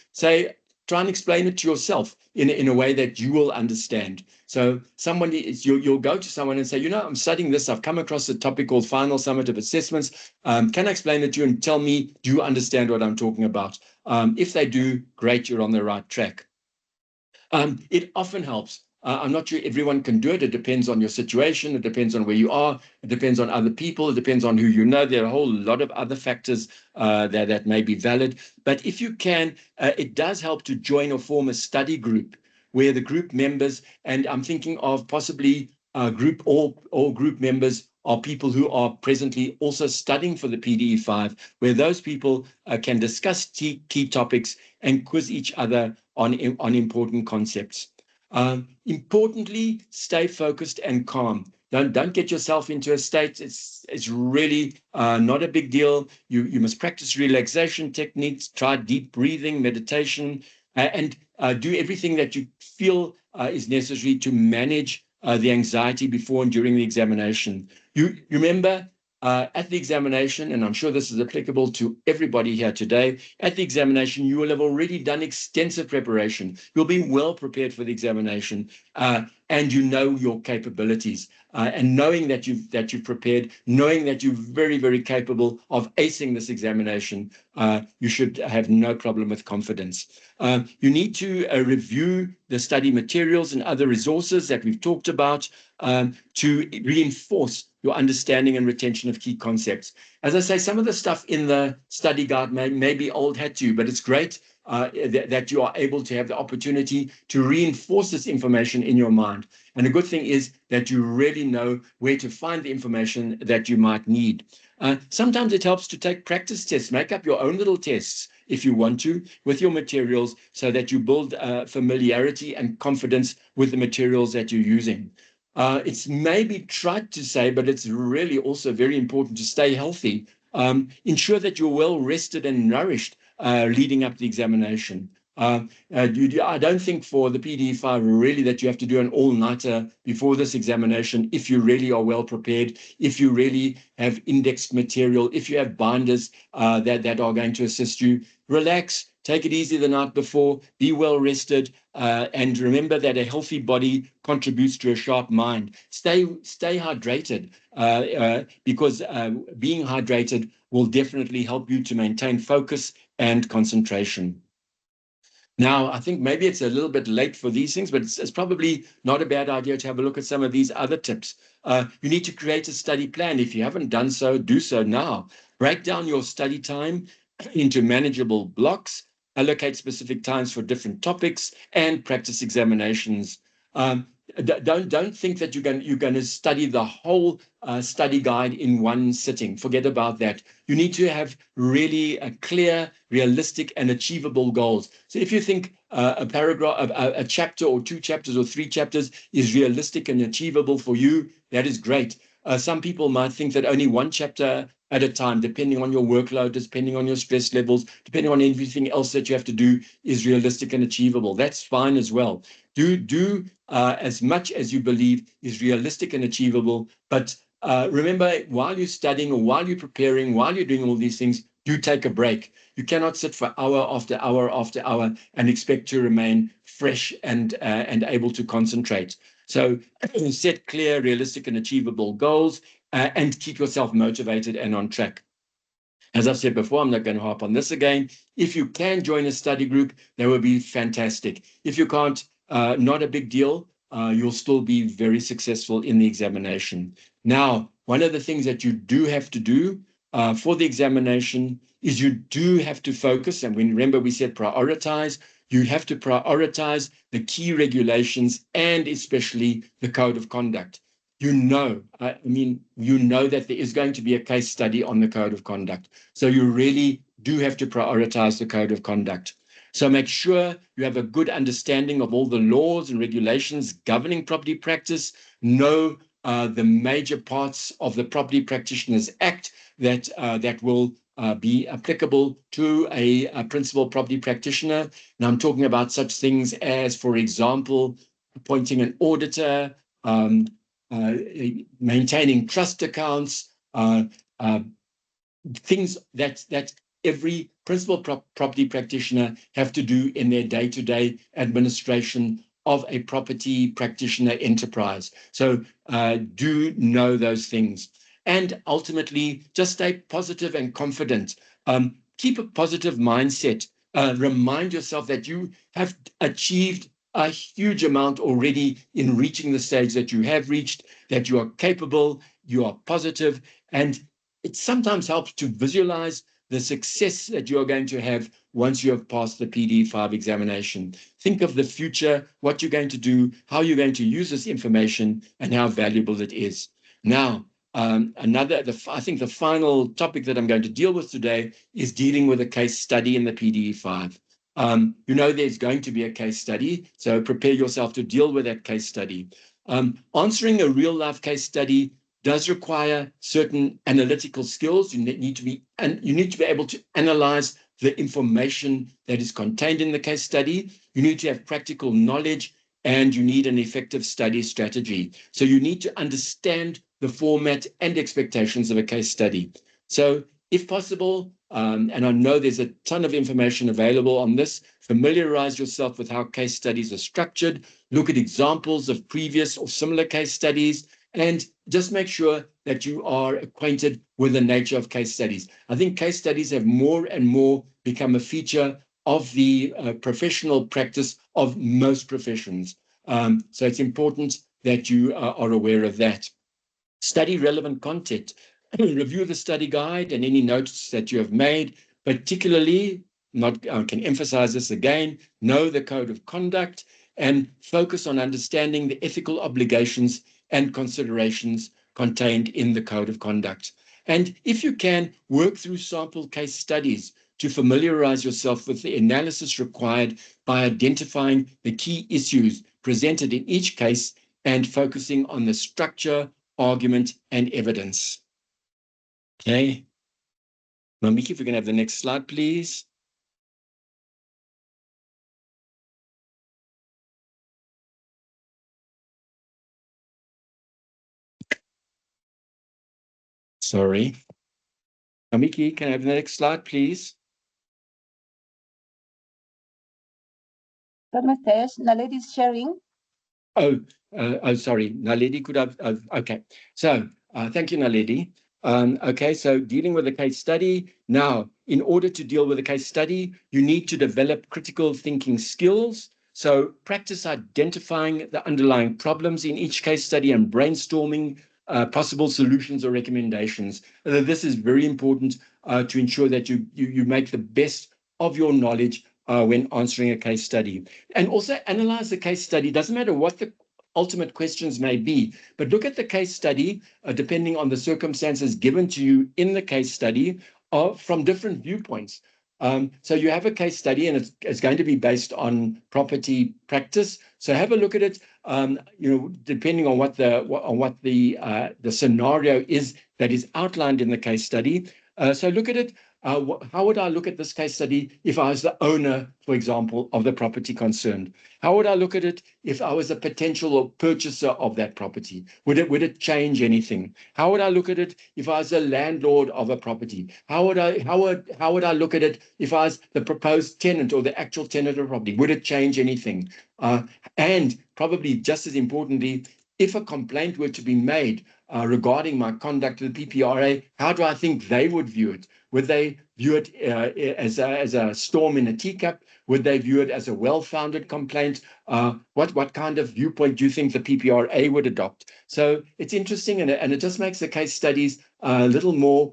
try and explain it to yourself in a way that you will understand. So you'll go to someone and say, I'm studying this. I've come across a topic called final summative assessments. Can I explain it to you and tell me, do you understand what I'm talking about? If they do, great, you're on the right track. It often helps. I'm not sure everyone can do it. It depends on your situation. It depends on where you are. It depends on other people. It depends on who you know. There are a whole lot of other factors that may be valid. But if you can, it does help to join or form a study group where the group members, and I'm thinking of possibly all group members are people who are presently also studying for the PDE5, where those people can discuss key topics and quiz each other on important concepts. Importantly, stay focused and calm. Don't get yourself into a state. It's really not a big deal. You must practice relaxation techniques, try deep breathing, meditation, and do everything that you feel is necessary to manage the anxiety before and during the examination. You remember at the examination, and I'm sure this is applicable to everybody here today, at the examination, you will have already done extensive preparation. You'll be well prepared for the examination, and you know your capabilities. And knowing that you've prepared, knowing that you're very, very capable of acing this examination, you should have no problem with confidence. You need to review the study materials and other resources that we've talked about to reinforce your understanding and retention of key concepts. As I say, some of the stuff in the study guide may be old hat to you, but it's great that you are able to have the opportunity to reinforce this information in your mind. And the good thing is that you really know where to find the information that you might need. Sometimes it helps to take practice tests, make up your own little tests if you want to, with your materials, so that you build familiarity and confidence with the materials that you're using. It's maybe trite to say, but it's really also very important to stay healthy. Ensure that you're well rested and nourished leading up to the examination. I don't think for the PDE5 really that you have to do an all-nighter before this examination if you really are well prepared, if you really have indexed material, if you have binders that are going to assist you. Relax, take it easy the night before, be well rested, and remember that a healthy body contributes to a sharp mind. Stay hydrated because being hydrated will definitely help you to maintain focus and concentration. Now, I think maybe it's a little bit late for these things, but it's probably not a bad idea to have a look at some of these other tips. You need to create a study plan. If you haven't done so, do so now. Break down your study time into manageable blocks, allocate specific times for different topics, and practice examinations. Don't think that you're going to study the whole study guide in one sitting. Forget about that. You need to have really clear, realistic, and achievable goals. So if you think a paragraph, a chapter or 2 chapters or 3 chapters is realistic and achievable for you, that is great. Some people might think that only 1 chapter at a time, depending on your workload, depending on your stress levels, depending on everything else that you have to do, is realistic and achievable. That's fine as well. Do as much as you believe is realistic and achievable. But remember, while you're studying or while you're preparing, while you're doing all these things, do take a break. You cannot sit for hour after hour after hour and expect to remain fresh and able to concentrate. So set clear, realistic, and achievable goals and keep yourself motivated and on track. As I've said before, I'm not going to harp on this again. If you can join a study group, that would be fantastic. If you can't, not a big deal. You'll still be very successful in the examination. Now, one of the things that you do have to do for the examination is you do have to focus. And remember, we said prioritize. You have to prioritize the key regulations and especially the code of conduct. You know that there is going to be a case study on the code of conduct. So you really do have to prioritize the code of conduct. So make sure you have a good understanding of all the laws and regulations governing property practice. Know the major parts of the Property Practitioners Act that will be applicable to a principal property practitioner. Now I'm talking about such things as, for example, appointing an auditor, maintaining trust accounts, things that every principal property practitioner have to do in their day-to-day administration of a property practitioner enterprise. So do know those things. And ultimately, just stay positive and confident. Keep a positive mindset. Remind yourself that you have achieved a huge amount already in reaching the stage that you have reached, that you are capable, you are positive, and it sometimes helps to visualize the success that you are going to have once you have passed the PDE5 examination. Think of the future, what you're going to do, how you're going to use this information, and how valuable it is. Now, I think the final topic that I'm going to deal with today is dealing with a case study in the PDE5. There's going to be a case study, so prepare yourself to deal with that case study. Answering a real-life case study does require certain analytical skills. You need to be able to analyze the information that is contained in the case study. You need to have practical knowledge, and you need an effective study strategy. So you need to understand the format and expectations of a case study. So if possible, and I know there's a ton of information available on this, familiarize yourself with how case studies are structured, look at examples of previous or similar case studies, and just make sure that you are acquainted with the nature of case studies. I think case studies have more and more become a feature of the professional practice of most professions. So it's important that you are aware of that. Study relevant content. Review the study guide and any notes that you have made, particularly, I can emphasize this again, know the code of conduct and focus on understanding the ethical obligations and considerations contained in the code of conduct. And if you can, work through sample case studies to familiarize yourself with the analysis required by identifying the key issues presented in each case and focusing on the structure, argument, and evidence. Okay. Mamiki, if we can have the next slide, please. Sorry. Mamiki, can I have the next slide, please? Naledi is sharing. Oh, sorry. Naledi could have, okay. So thank you, Naledi. Okay, so dealing with a case study. Now, in order to deal with a case study, you need to develop critical thinking skills. So practice identifying the underlying problems in each case study and brainstorming possible solutions or recommendations. This is very important to ensure that you make the best of your knowledge when answering a case study. And also analyze the case study. Doesn't matter what the ultimate questions may be, but look at the case study, depending on the circumstances given to you in the case study, from different viewpoints. So you have a case study, and it's going to be based on property practice. So have a look at it. Depending on what the scenario is that is outlined in the case study. So look at it. How would I look at this case study if I was the owner, for example, of the property concerned? How would I look at it if I was a potential purchaser of that property? Would it change anything? How would I look at it if I was a landlord of a property? How would I look at it if I was the proposed tenant or the actual tenant of a property? Would it change anything? And probably just as importantly, if a complaint were to be made regarding my conduct to the PPRA, how do I think they would view it? Would they view it as a storm in a teacup? Would they view it as a well-founded complaint? What kind of viewpoint do you think the PPRA would adopt? So it's interesting, and it just makes the case studies a little more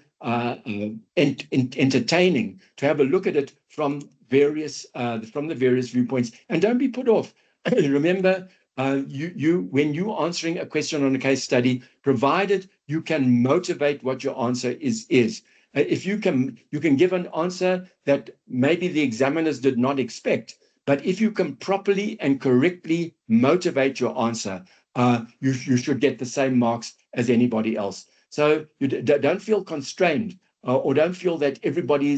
entertaining to have a look at it from the various viewpoints. And don't be put off. Remember, when you're answering a question on a case study, provided you can motivate what your answer is. If you can give an answer that maybe the examiners did not expect, but if you can properly and correctly motivate your answer, you should get the same marks as anybody else. So you don't feel constrained, or don't feel that everybody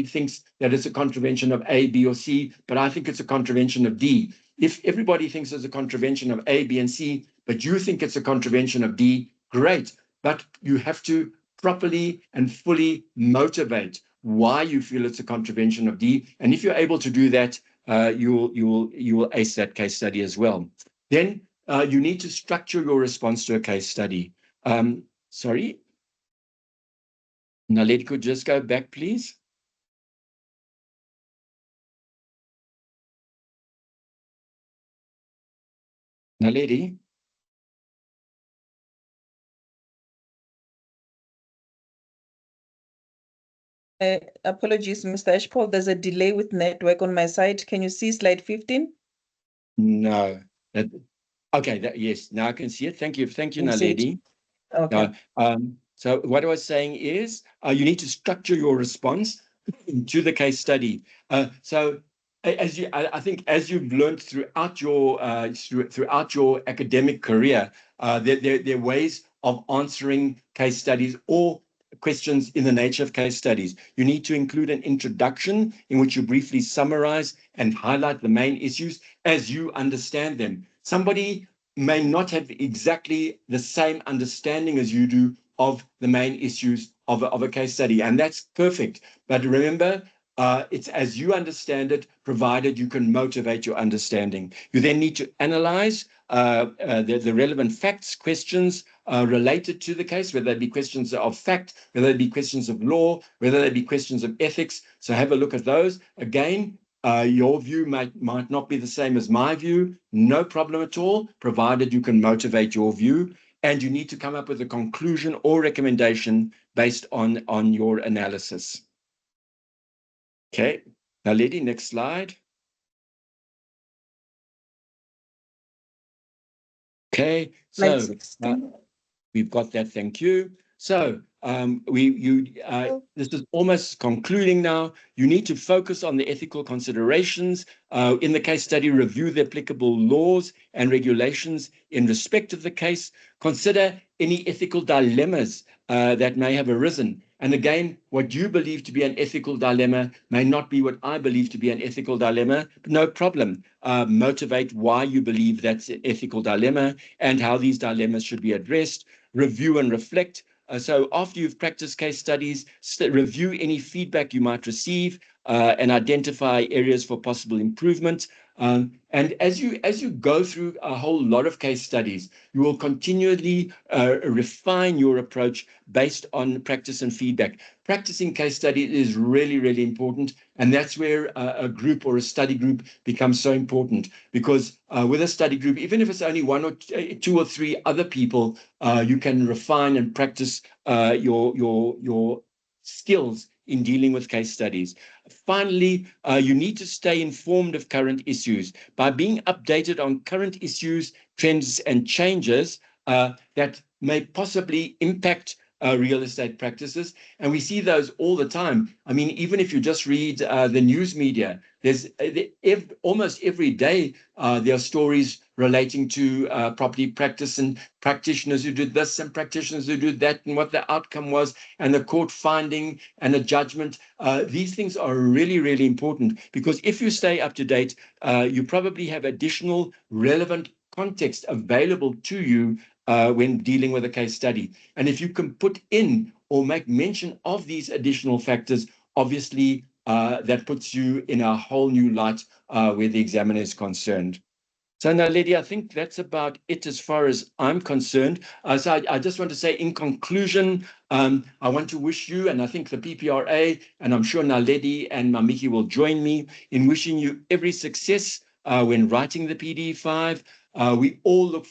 thinks that it's a contravention of A, B, or C, but I think it's a contravention of D. If everybody thinks it's a contravention of A, B, and C, but you think it's a contravention of D, great. But you have to properly and fully motivate why you feel it's a contravention of D. And if you're able to do that, you will ace that case study as well. Then you need to structure your response to a case study. Sorry. Naledi, could just go back, please. Naledi. Apologies, Mr. Ashpaul. There's a delay with network on my side. Can you see slide 15? No. Okay. Yes. Now I can see it. Thank you, Naledi. Okay. So what I was saying is, you need to structure your response to the case study. So I think as you've learned throughout your academic career, there are ways of answering case studies or questions in the nature of case studies. You need to include an introduction in which you briefly summarize and highlight the main issues as you understand them. Somebody may not have exactly the same understanding as you do of the main issues of a case study, and that's perfect. But remember, it's as you understand it, provided you can motivate your understanding. You then need to analyze the relevant facts, questions related to the case, whether they be questions of fact, whether they be questions of law, whether they be questions of ethics. So have a look at those. Again, your view might not be the same as my view. No problem at all, provided you can motivate your view. And you need to come up with a conclusion or recommendation based on your analysis. Okay, now Lady, next slide. Okay, so we've got that, thank you. So this is almost concluding now. You need to focus on the ethical considerations. In the case study, review the applicable laws and regulations in respect of the case. Consider any ethical dilemmas that may have arisen. And again, what you believe to be an ethical dilemma may not be what I believe to be an ethical dilemma. No problem. Motivate why you believe that's an ethical dilemma and how these dilemmas should be addressed. Review and reflect. So after you've practiced case studies, review any feedback you might receive and identify areas for possible improvement. And as you go through a whole lot of case studies, you will continually refine your approach based on practice and feedback. Practicing case study is really, really important. And that's where a group or a study group becomes so important, because with a study group, even if it's only one or two or three other people, you can refine and practice your skills in dealing with case studies. Finally, you need to stay informed of current issues. By being updated on current issues, trends, and changes that may possibly impact real estate practices. And we see those all the time. I mean, even if you just read the news media, there's almost every day there are stories relating to property practice and practitioners who did this and practitioners who did that and what the outcome was and the court finding and a judgment. These things are really, really important, because if you stay up to date, you probably have additional relevant context available to you when dealing with a case study. And if you can put in or make mention of these additional factors, obviously that puts you in a whole new light where the examiner is concerned. So now, Lady, I think that's about it as far as I'm concerned. So I just want to say in conclusion, I want to wish you, and I think the PPRA, and I'm sure Naledi and Mamiki will join me in wishing you every success when writing the PDE5. We all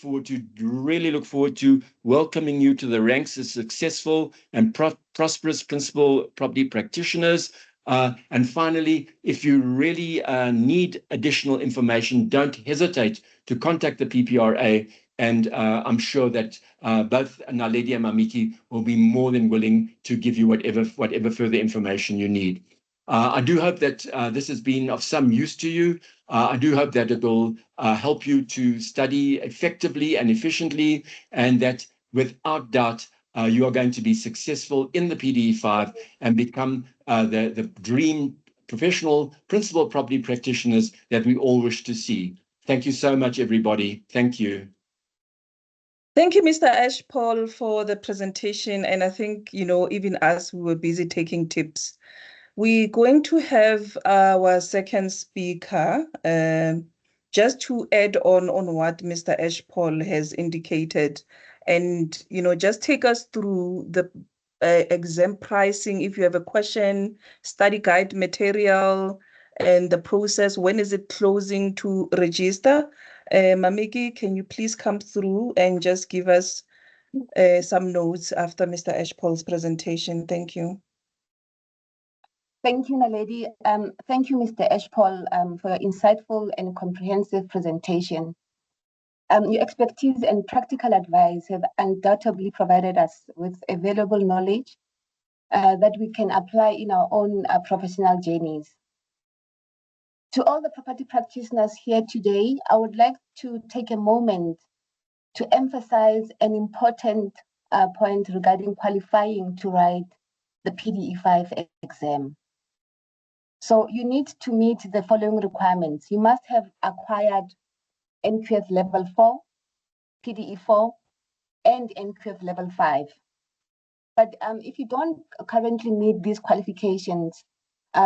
really look forward to welcoming you to the ranks as successful and prosperous principal property practitioners. And finally, if you really need additional information, don't hesitate to contact the PPRA. And I'm sure that both Naledi and Mamiki will be more than willing to give you whatever further information you need. I do hope that this has been of some use to you. I do hope that it will help you to study effectively and efficiently, and that without doubt, you are going to be successful in the PDE5 and become the dream professional principal property practitioners that we all wish to see. Thank you so much, everybody. Thank you. Thank you, Mr. Ashpaul, for the presentation. And I think, even us, we were busy taking tips. We're going to have our second speaker, just to add on what Mr. Ashpaul has indicated, and just take us through the exam pricing. If you have a question, study guide material, and the process, when is it closing to register? Mamiki, can you please come through and just give us some notes after Mr. Ashpaul's presentation? Thank you. Thank you, Naledi. Thank you, Mr. Ashpaul, for your insightful and comprehensive presentation. Your expertise and practical advice have undoubtedly provided us with available knowledge that we can apply in our own professional journeys. To all the property practitioners here today, I would like to take a moment to emphasize an important point regarding qualifying to write the PDE5 exam. So you need to meet the following requirements. You must have acquired NQF level 4, PDE4, and NQF level 5. But if you don't currently meet these qualifications,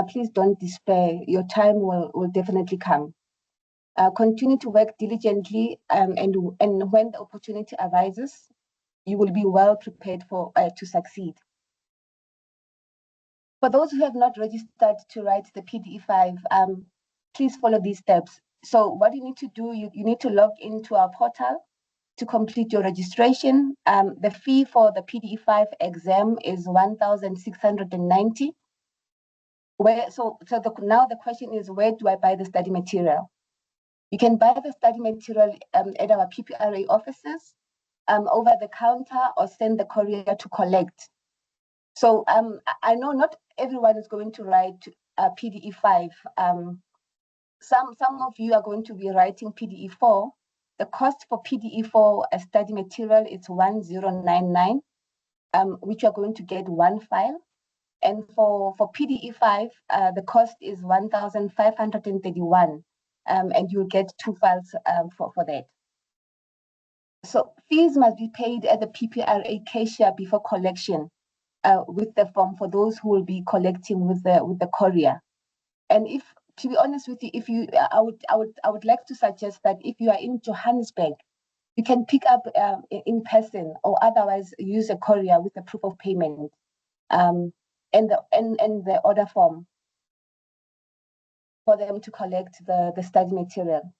please don't despair. Your time will definitely come. Continue to work diligently, and when the opportunity arises, you will be well prepared to succeed. For those who have not registered to write the PDE5, please follow these steps. So what you need to do, you need to log into our portal to complete your registration. The fee for the PDE5 exam is 1,690. Now the question is, where do I buy the study material? You can buy the study material at our PPRA offices, over the counter, or send the courier to collect. So I know not everyone is going to write PDE 5. Some of you are going to be writing PDE 4. The cost for PDE 4 study material is 1099, which you are going to get one file. And for PDE 5, the cost is 1,531, and you'll get 2 files for that. So fees must be paid at the PPRA cashier before collection with the form for those who will be collecting with the courier. And if, to be honest with you, if you, I would like to suggest that if you are in Johannesburg, you can pick up in person, or otherwise use a courier with a proof of payment and the order form for them to collect the study material.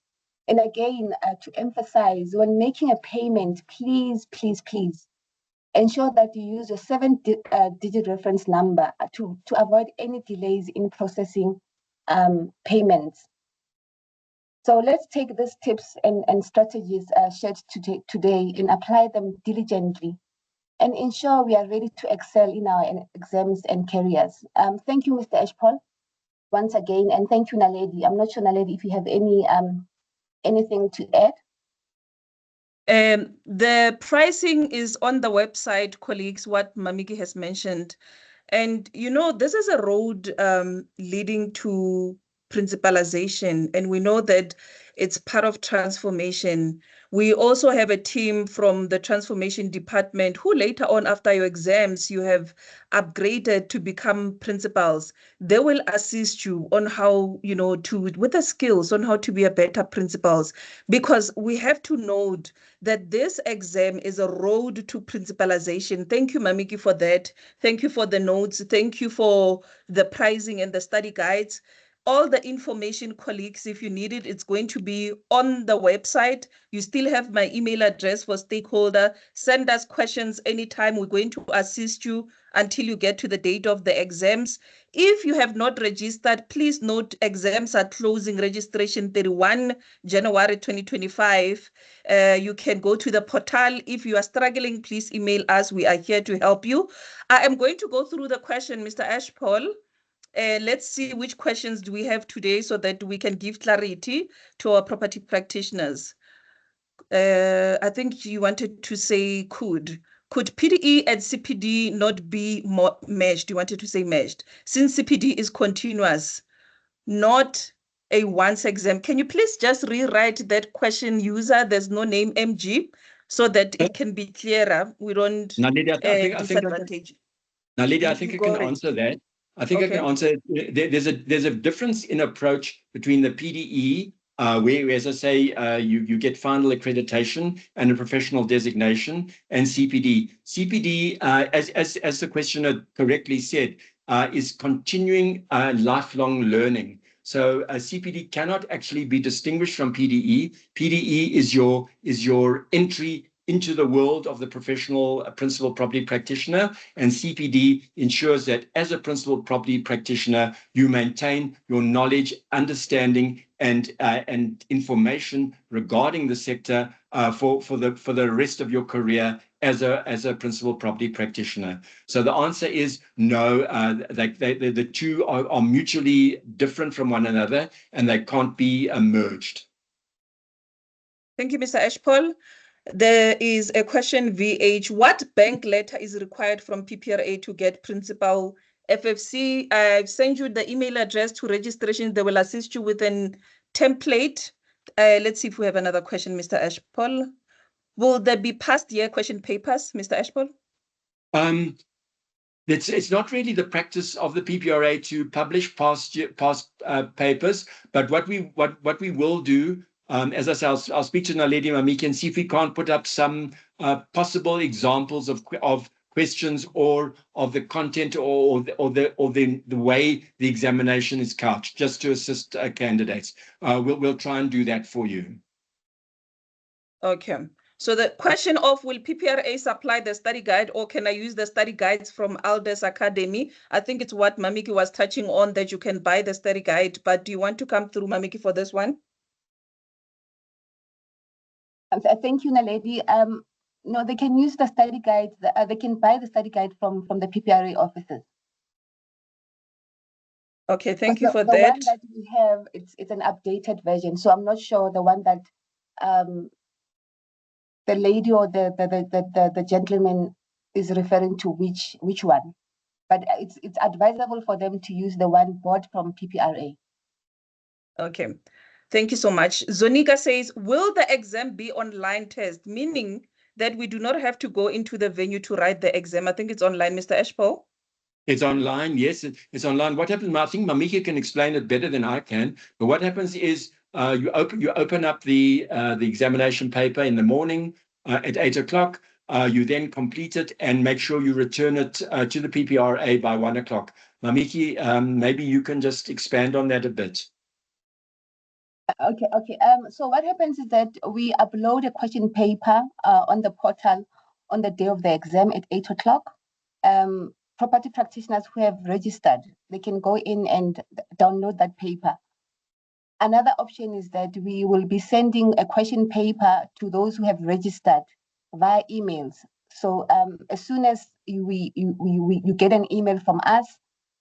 And again, to emphasize, when making a payment, please ensure that you use your 7-digit reference number to avoid any delays in processing payments. So let's take these tips and strategies shared today and apply them diligently and ensure we are ready to excel in our exams and careers. Thank you, Mr. Ashpal, once again, and thank you, Naledi. I'm not sure, Naledi, if you have anything to add. The pricing is on the website, colleagues, what Mamiki has mentioned. And, you know, this is a road leading to principalization, and we know that it's part of transformation. We also have a team from the transformation department who later on, after your exams, you have upgraded to become principals. They will assist you on how, you know, with the skills on how to be a better principals, because we have to note that this exam is a road to principalization. Thank you, Mamiki, for that. Thank you for the notes. Thank you for the pricing and the study guides. All the information, colleagues, if you need it, it's going to be on the website. You still have my email address for stakeholder. Send us questions anytime. We're going to assist you until you get to the date of the exams. If you have not registered, please note exams are closing registration 31 January 2025. You can go to the portal. If you are struggling, please email us. We are here to help you. I am going to go through the question, Mr. Ashpal. Let's see which questions do we have today so that we can give clarity to our property practitioners. I think you wanted to say could PDE and CPD not be more meshed? You wanted to say meshed. Since CPD is continuous, not a once exam. Can you please just rewrite that question, user? There's no name MG, so that it can be clearer. We don't disadvantage. Naledi, I think I can answer that. I think I can answer it. There's a difference in approach between the PDE, where, as I say, you get final accreditation and a professional designation, and CPD. CPD, as the questioner correctly said, is continuing lifelong learning. So CPD cannot actually be distinguished from PDE. PDE is your entry into the world of the professional principal property practitioner, and CPD ensures that as a principal property practitioner, you maintain your knowledge, understanding, and information regarding the sector for the rest of your career as a principal property practitioner. So the answer is no. The two are mutually different from one another, and they can't be merged. Thank you, Mr. Ashpal. There is a question, VH. What bank letter is required from PPRA to get principal FFC? I've sent you the email address to registration. They will assist you with a template. Let's see if we have another question, Mr. Ashpal. Will there be past year question papers, Mr. Ashpal? It's not really the practice of the PPRA to publish past papers, but what we will do, as I say, I'll speak to Naledi Mamiki and see if we can't put up some possible examples of questions or of the content or the way the examination is couched, just to assist candidates. We'll try and do that for you. Okay. So the question of will PPRA supply the study guide, or can I use the study guides from Aldous Academy? I think it's what Mamiki was touching on, that you can buy the study guide, but do you want to come through, Mamiki, for this one? Thank you, Naledi. No, they can use the study guide. They can buy the study guide from the PPRA offices. Okay, thank you for the that. The one that we have, it's an updated version. So I'm not sure the one that the lady or the gentleman is referring to which one. But it's advisable for them to use the one bought from PPRA. Okay, thank you so much. Zonika says, will the exam be online test, meaning that we do not have to go into the venue to write the exam? I think it's online, Mr. Ashpo. It's online, yes, it's online. What happens, I think Mamiki can explain it better than I can, but what happens is you open up the examination paper in the morning at 8 o'clock. You then complete it and make sure you return it to the PPRA by 1 o'clock. Mamiki, maybe you can just expand on that a bit. Okay. So what happens is that we upload a question paper on the portal on the day of the exam at 8 o'clock. Property practitioners who have registered, they can go in and download that paper. Another option is that we will be sending a question paper to those who have registered via emails. So as soon as you get an email from us,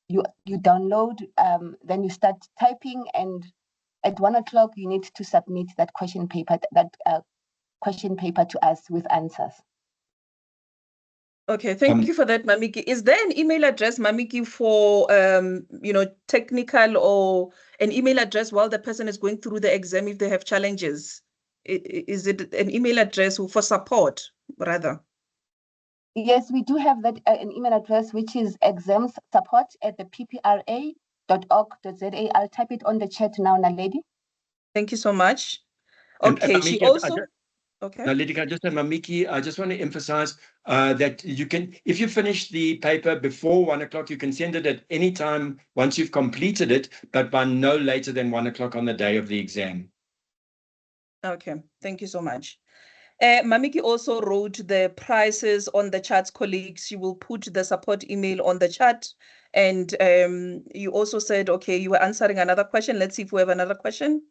you download, then you start typing, and at 1 o'clock you need to submit that question paper to us with answers. Okay, thank you for that, Mamiki. Is there an email address, Mamiki, for technical, or an email address while the person is going through the exam if they have challenges? Is it an email address for support, rather? Yes, we do have that an email address, which is examsupport@theppra.org.za. I'll type it on the chat now, Naledi. Thank you so much. Okay, she also... Okay. Now, Lidika, just Mamiki, I just want to emphasize that you can, if you finish the paper before 1 o'clock, you can send it at any time once you've completed it, but by no later than 1 o'clock on the day of the exam. Okay, thank you so much. Mamiki also wrote the prices on the chat, colleagues. You will put the support email on the chat. And you also said, okay, you were answering another question. Let's see if we have another question.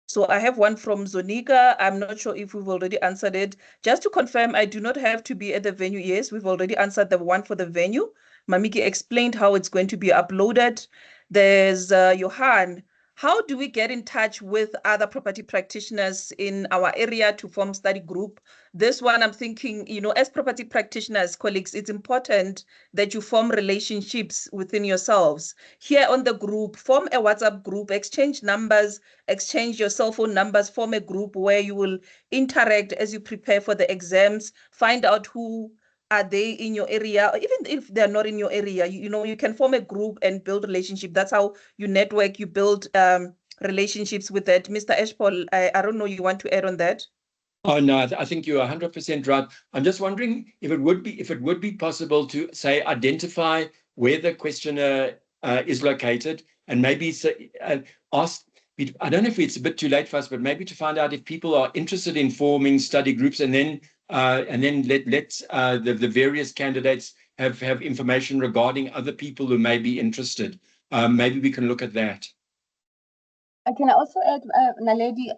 So I have one from Zonika. I'm not sure if we've already answered it. Just to confirm, I do not have to be at the venue. Yes, we've already answered the one for the venue. Mamiki explained how it's going to be uploaded. There's Johan. How do we get in touch with other property practitioners in our area to form study group? This one, I'm thinking, as property practitioners, colleagues, it's important that you form relationships within yourselves. Here on the group, form a WhatsApp group, exchange numbers, exchange your cell phone numbers, form a group where you will interact as you prepare for the exams, find out who are they in your area, or even if they're not in your area, you can form a group and build relationship. That's how you network, you build relationships with it. Mr. Ashpol, I don't know, you want to add on that? Oh no, I think you're 100% right. I'm just wondering if it would be possible to say identify where the questioner is located, and maybe ask. I don't know if it's a bit too late for us, but maybe to find out if people are interested in forming study groups, and then let the various candidates have information regarding other people who may be interested. Maybe we can look at that. I can also add, Naledi,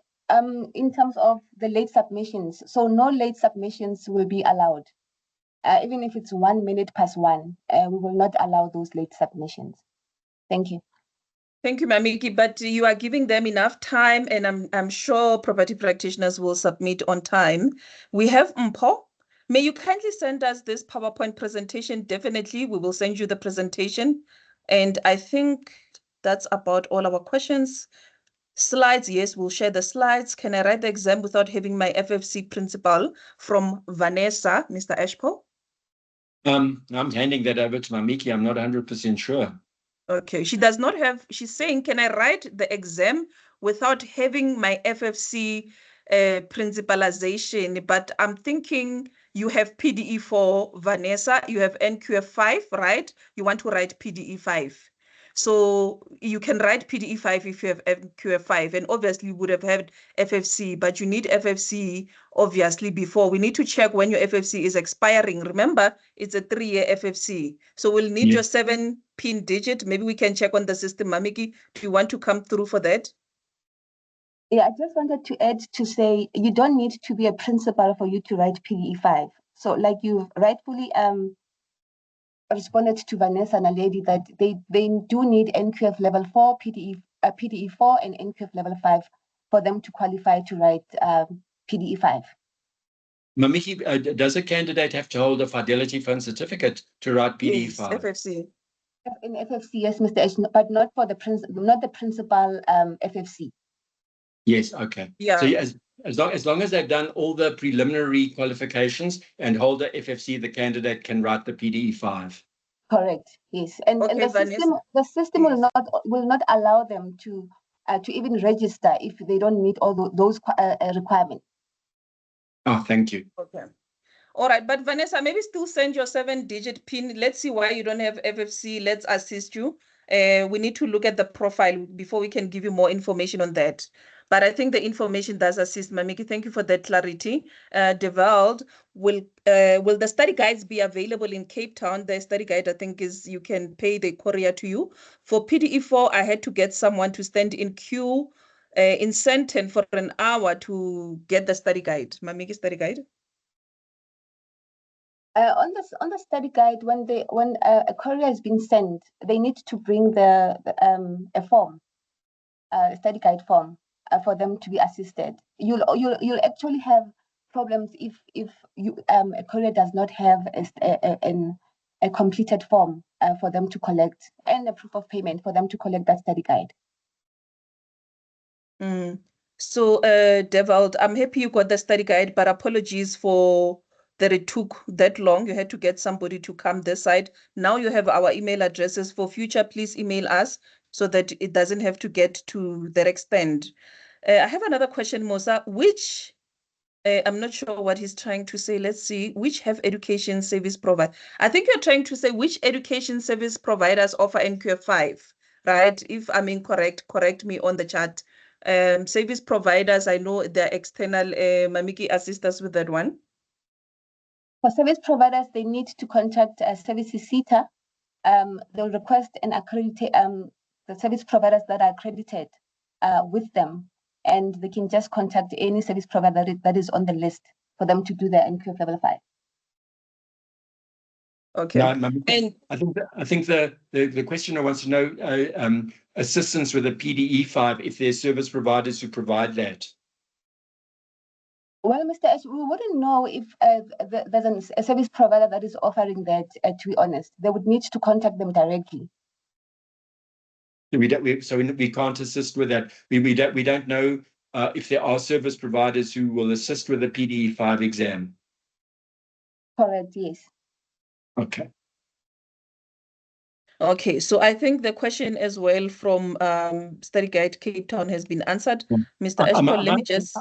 in terms of the late submissions. So no late submissions will be allowed. Even if it's 1 minute past 1, we will not allow those late submissions. Thank you. Thank you, Mamiki, but you are giving them enough time, and I'm sure property practitioners will submit on time. We have Mpho. May you kindly send us this PowerPoint presentation? Definitely, we will send you the presentation. And I think that's about all our questions. Slides, yes, we'll share the slides. Can I write the exam without having my FFC principal? From Vanessa, Mr. Ashpo. I'm handing that over to Mamiki. I'm not 100% sure. Okay, she does not have, she's saying, can I write the exam without having my FFC principalization? But I'm thinking you have PDE for Vanessa, you have NQF5, right? You want to write PDE 5. So you can write PDE 5 if you have NQF5, and obviously you would have had FFC, but you need FFC obviously before. We need to check when your FFC is expiring. Remember, it's a 3-year FFC. So we'll need your 7-pin digit. Maybe we can check on the system. Mamiki, do you want to come through for that? Yeah, I just wanted to add to say you don't need to be a principal for you to write PDE 5. So like you rightfully responded to Vanessa Naledi that they do need NQF level 4, PDE 4 and NQF level 5 for them to qualify to write PDE 5. Mamiki, does a candidate have to hold a Fidelity Fund certificate to write PDE 5? Yes, FFC. In FFC, yes, Mr. Ash, but not for the principal FFC. Yes, okay. Yeah. So as long as they've done all the preliminary qualifications and hold the FFC, the candidate can write the PDE 5. Correct. Yes, and the system yes. will not allow them to even register if they don't meet all those requirements. Oh, thank you. Okay. All right, but Vanessa, maybe still send your 7-digit PIN. Let's see why you don't have FFC. Let's assist you. We need to look at the profile before we can give you more information on that. But I think the information does assist. Mamiki, thank you for that clarity. Devald, will the study guides be available in Cape Town? The study guide, I think, is you can pay the courier to you. For PDE4, I had to get someone to stand in queue in Sandton for an hour to get the study guide. Mamiki, study guide. On the study guide, when a courier has been sent, they need to bring a form, a study guide form, for them to be assisted. You'll actually have problems if a courier does not have a completed form for them to collect and a proof of payment for them to collect that study guide. So, Devald, I'm happy you got the study guide, but apologies for that it took that long. You had to get somebody to come this side. Now you have our email addresses. For future, please email us so that it doesn't have to get to that extent. I have another question, Mosa. I'm not sure what he's trying to say. Let's see. Which have education service provider? I think you're trying to say which education service providers offer NQF5, right? If I'm incorrect, correct me on the chat. Service providers, I know they're external. Mamiki, assist us with that one. For service providers, they need to contact Services SETA. They'll request an accredited the service providers that are accredited with them, and they can just contact any service provider that is on the list for them to do their NQF level 5. Okay. No, and I think the questioner wants to know assistance with the PDE 5 if there's service providers who provide that. Well, Mr. Ash, we wouldn't know if there's a service provider that is offering that. To be honest, they would need to contact them directly. We can't assist with that. We don't know if there are service providers who will assist with the PDE 5 exam. Correct. Yes. Okay. Okay, so I think the question as well from Study Guide Cape Town has been answered. Mr. Ashpol, let me just...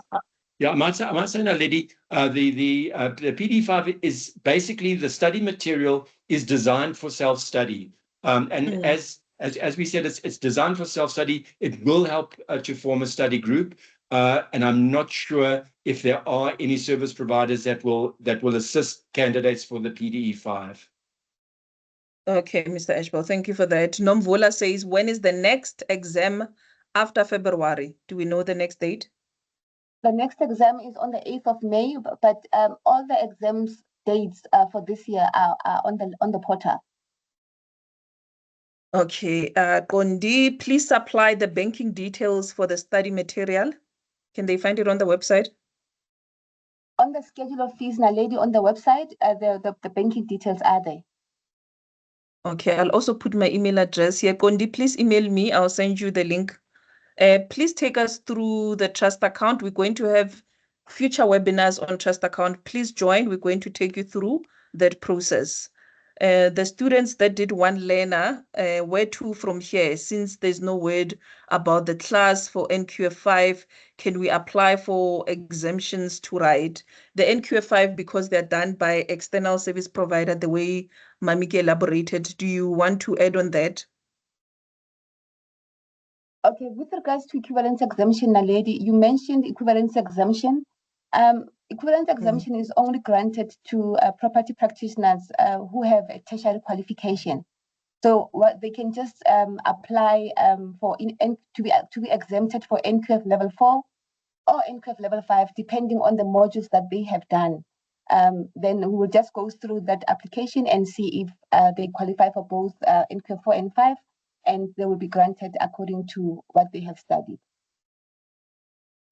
Yeah, I might say now, lady, the PDE5 is basically the study material is designed for self-study. And as we said, it's designed for self-study. It will help to form a study group. And I'm not sure if there are any service providers that will assist candidates for the PDE5. Okay, Mr. Ashbel, thank you for that. Nomvula says, when is the next exam after February? Do we know the next date? The next exam is on the 8th of May, but all the exams dates for this year are on the portal. Okay, Gondi, please supply the banking details for the study material. Can they find it on the website? On the schedule of fees, Naledi, on the website, the banking details are there. Okay, I'll also put my email address here. Gondi, please email me. I'll send you the link. Please take us through the trust account. We're going to have future webinars on trust account. Please join. We're going to take you through that process. The students that did one learner, where to from here? Since there's no word about the class for NQF5, can we apply for exemptions to write? The NQF5, because they're done by external service provider, the way Mamiki elaborated, do you want to add on that? Okay, with regards to equivalence exemption, Naledi, you mentioned equivalence exemption. Equivalence exemption is only granted to property practitioners who have a tertiary qualification. So what they can just apply to be exempted for NQF level 4 or NQF level 5, depending on the modules that they have done. Then we will just go through that application and see if they qualify for both NQF 4 and 5, and they will be granted according to what they have studied.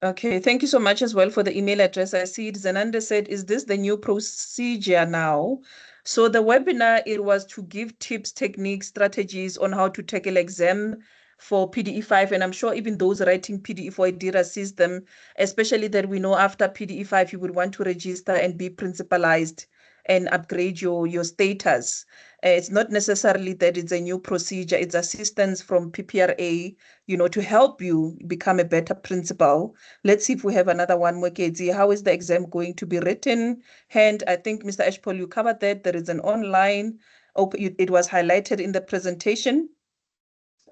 Okay, thank you so much as well for the email address. I see it. Zenanda said, is this the new procedure now? So the webinar, it was to give tips, techniques, strategies on how to tackle exam for PDE 5. And I'm sure even those writing PDE 4 did assist them, especially that we know after PDE 5, you would want to register and be principalized and upgrade your status. It's not necessarily that it's a new procedure, it's assistance from PPRA, to help you become a better principal. Let's see if we have another one, Mwekezi. How is the exam going to be written? And I think, Mr. Ashpol, you covered that. There is an online, it was highlighted in the presentation.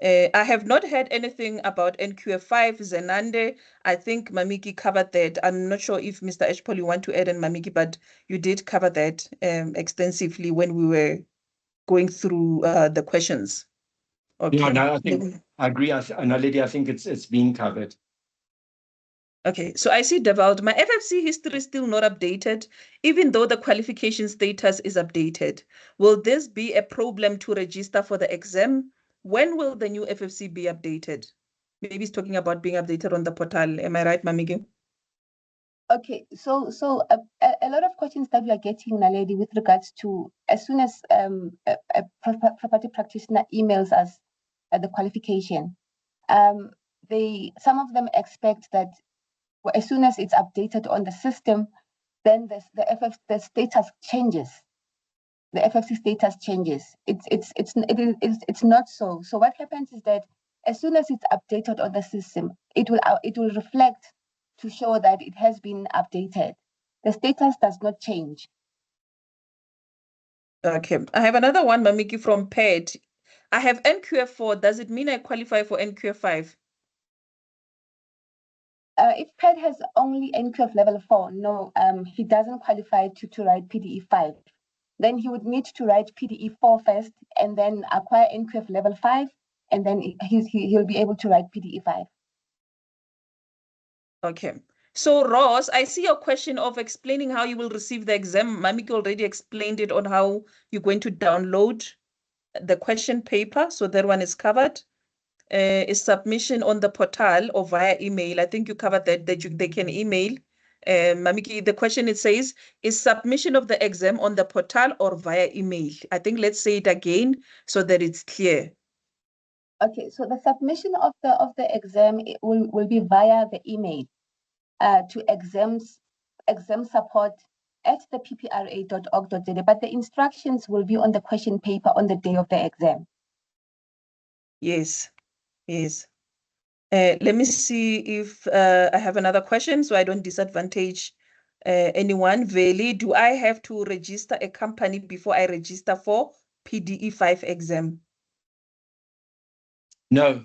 I have not heard anything about NQF5, Zenande. I think Mamiki covered that. I'm not sure if Mr. Ashpol, you want to add in Mamiki, but you did cover that extensively when we were going through the questions. Okay. Yeah, no, I agree. Naledi, I think it's being covered. Okay, so I see Devald, my FFC history is still not updated, even though the qualification status is updated. Will this be a problem to register for the exam? When will the new FFC be updated? Maybe he's talking about being updated on the portal. Am I right, Mamigi? Okay, so a lot of questions that we are getting, Naledi, with regards to as soon as a property practitioner emails us the qualification, some of them expect that as soon as it's updated on the system, then the status changes. The FFC status changes. It's not so. So what happens is that as soon as it's updated on the system, it will reflect to show that it has been updated. The status does not change. Okay, I have another one, Mamiki, from PED. I have NQF4. Does it mean I qualify for NQF5? If PED has only NQF level 4, no, he doesn't qualify to write PDE 5. Then he would need to write PDE 4 first and then acquire NQF level 5, and then he'll be able to write PDE 5. Okay. So Ross, I see your question of explaining how you will receive the exam. Mamiki already explained it on how you're going to download the question paper. So that one is covered. Is submission on the portal or via email. I think you covered that they can email. Mamiki, the question it says, is submission of the exam on the portal or via email? I think let's say it again so that it's clear. Okay, so the submission of the exam will be via the email to exam support at the ppra.org.za, but the instructions will be on the question paper on the day of the exam. Yes, yes. Let me see if I have another question so I don't disadvantage anyone. Veli, do I have to register a company before I register for PDE 5 exam? No.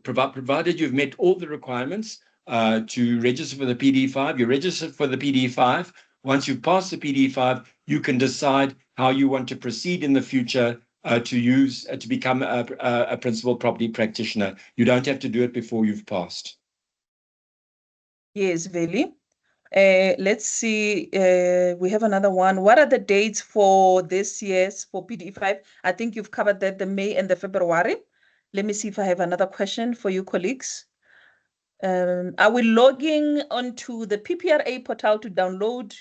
Provided you've met all the requirements to register for the PDE 5, you're registered for the PDE 5. Once you've passed the PDE 5, you can decide how you want to proceed in the future to become a principal property practitioner. You don't have to do it before you've passed. Yes, Veli. Let's see. We have another one. What are the dates for this year's for PDE 5? I think you've covered that, the May and the February. Let me see if I have another question for you, colleagues. Are we logging onto the PPRA portal to download?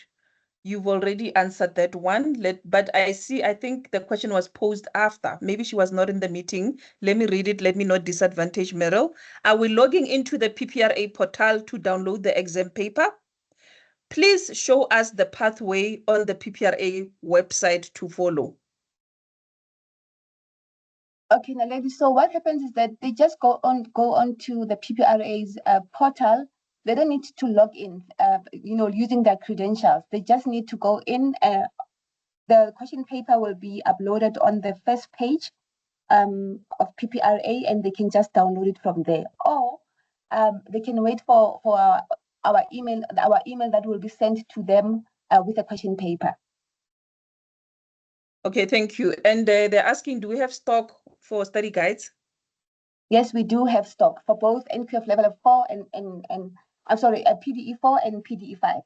You've already answered that one. But I think the question was posed after. Maybe she was not in the meeting. Let me read it. Let me not disadvantage Meryl. Are we logging into the PPRA portal to download the exam paper? Please show us the pathway on the PPRA website to follow. Okay, Naledi. So what happens is that they just go on to the PPRA's portal. They don't need to log in, using their credentials. They just need to go in. The question paper will be uploaded on the first page of PPRA, and they can just download it from there. Or they can wait for our email that will be sent to them with a question paper. Okay, thank you. And they're asking, do we have stock for study guides? Yes, we do have stock for both NQF level 4 and I'm sorry, PDE4 and PDE5.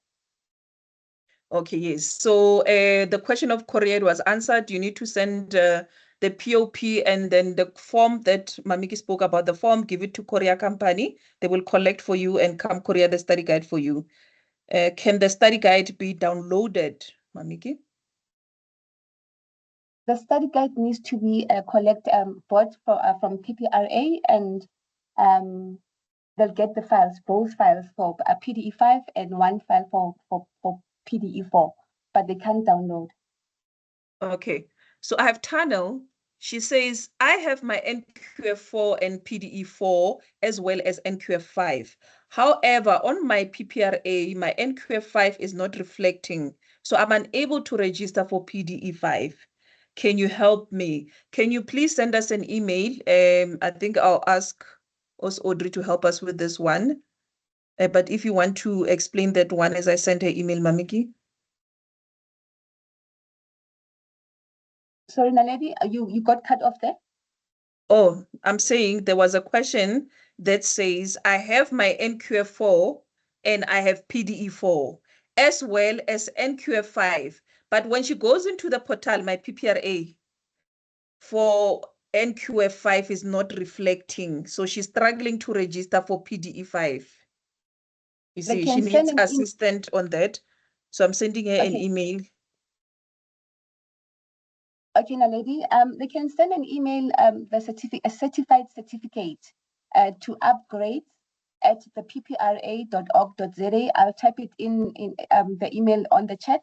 Okay, yes. So the question of courier was answered. You need to send the POP and then the form that Mamiki spoke about, the form, give it to courier company. They will collect for you and come courier the study guide for you. Can the study guide be downloaded, Mamiki? The study guide needs to be bought from PPRA, and they'll get the files, both files for PDE5 and one file for PDE4, but they can't download. Okay, so I have Tunnel. She says, I have my NQF4 and PDE4 as well as NQF5. However, on my PPRA, my NQF5 is not reflecting, so I'm unable to register for PDE5. Can you help me? Can you please send us an email? I think I'll ask us Audrey to help us with this one. But if you want to explain that one as I sent her email, Mamiki. Sorry, Naledi, you got cut off there? Oh, I'm saying there was a question that says, I have my NQF4 and I have PDE4 as well as NQF5. But when she goes into the portal, my PPRA for NQF5 is not reflecting. So she's struggling to register for PDE5. You see, she needs assistance on that. So I'm sending her an email. Okay, Naledi, they can send an email, a certified certificate to upgrades at the ppra.org.za. I'll type it in the email on the chat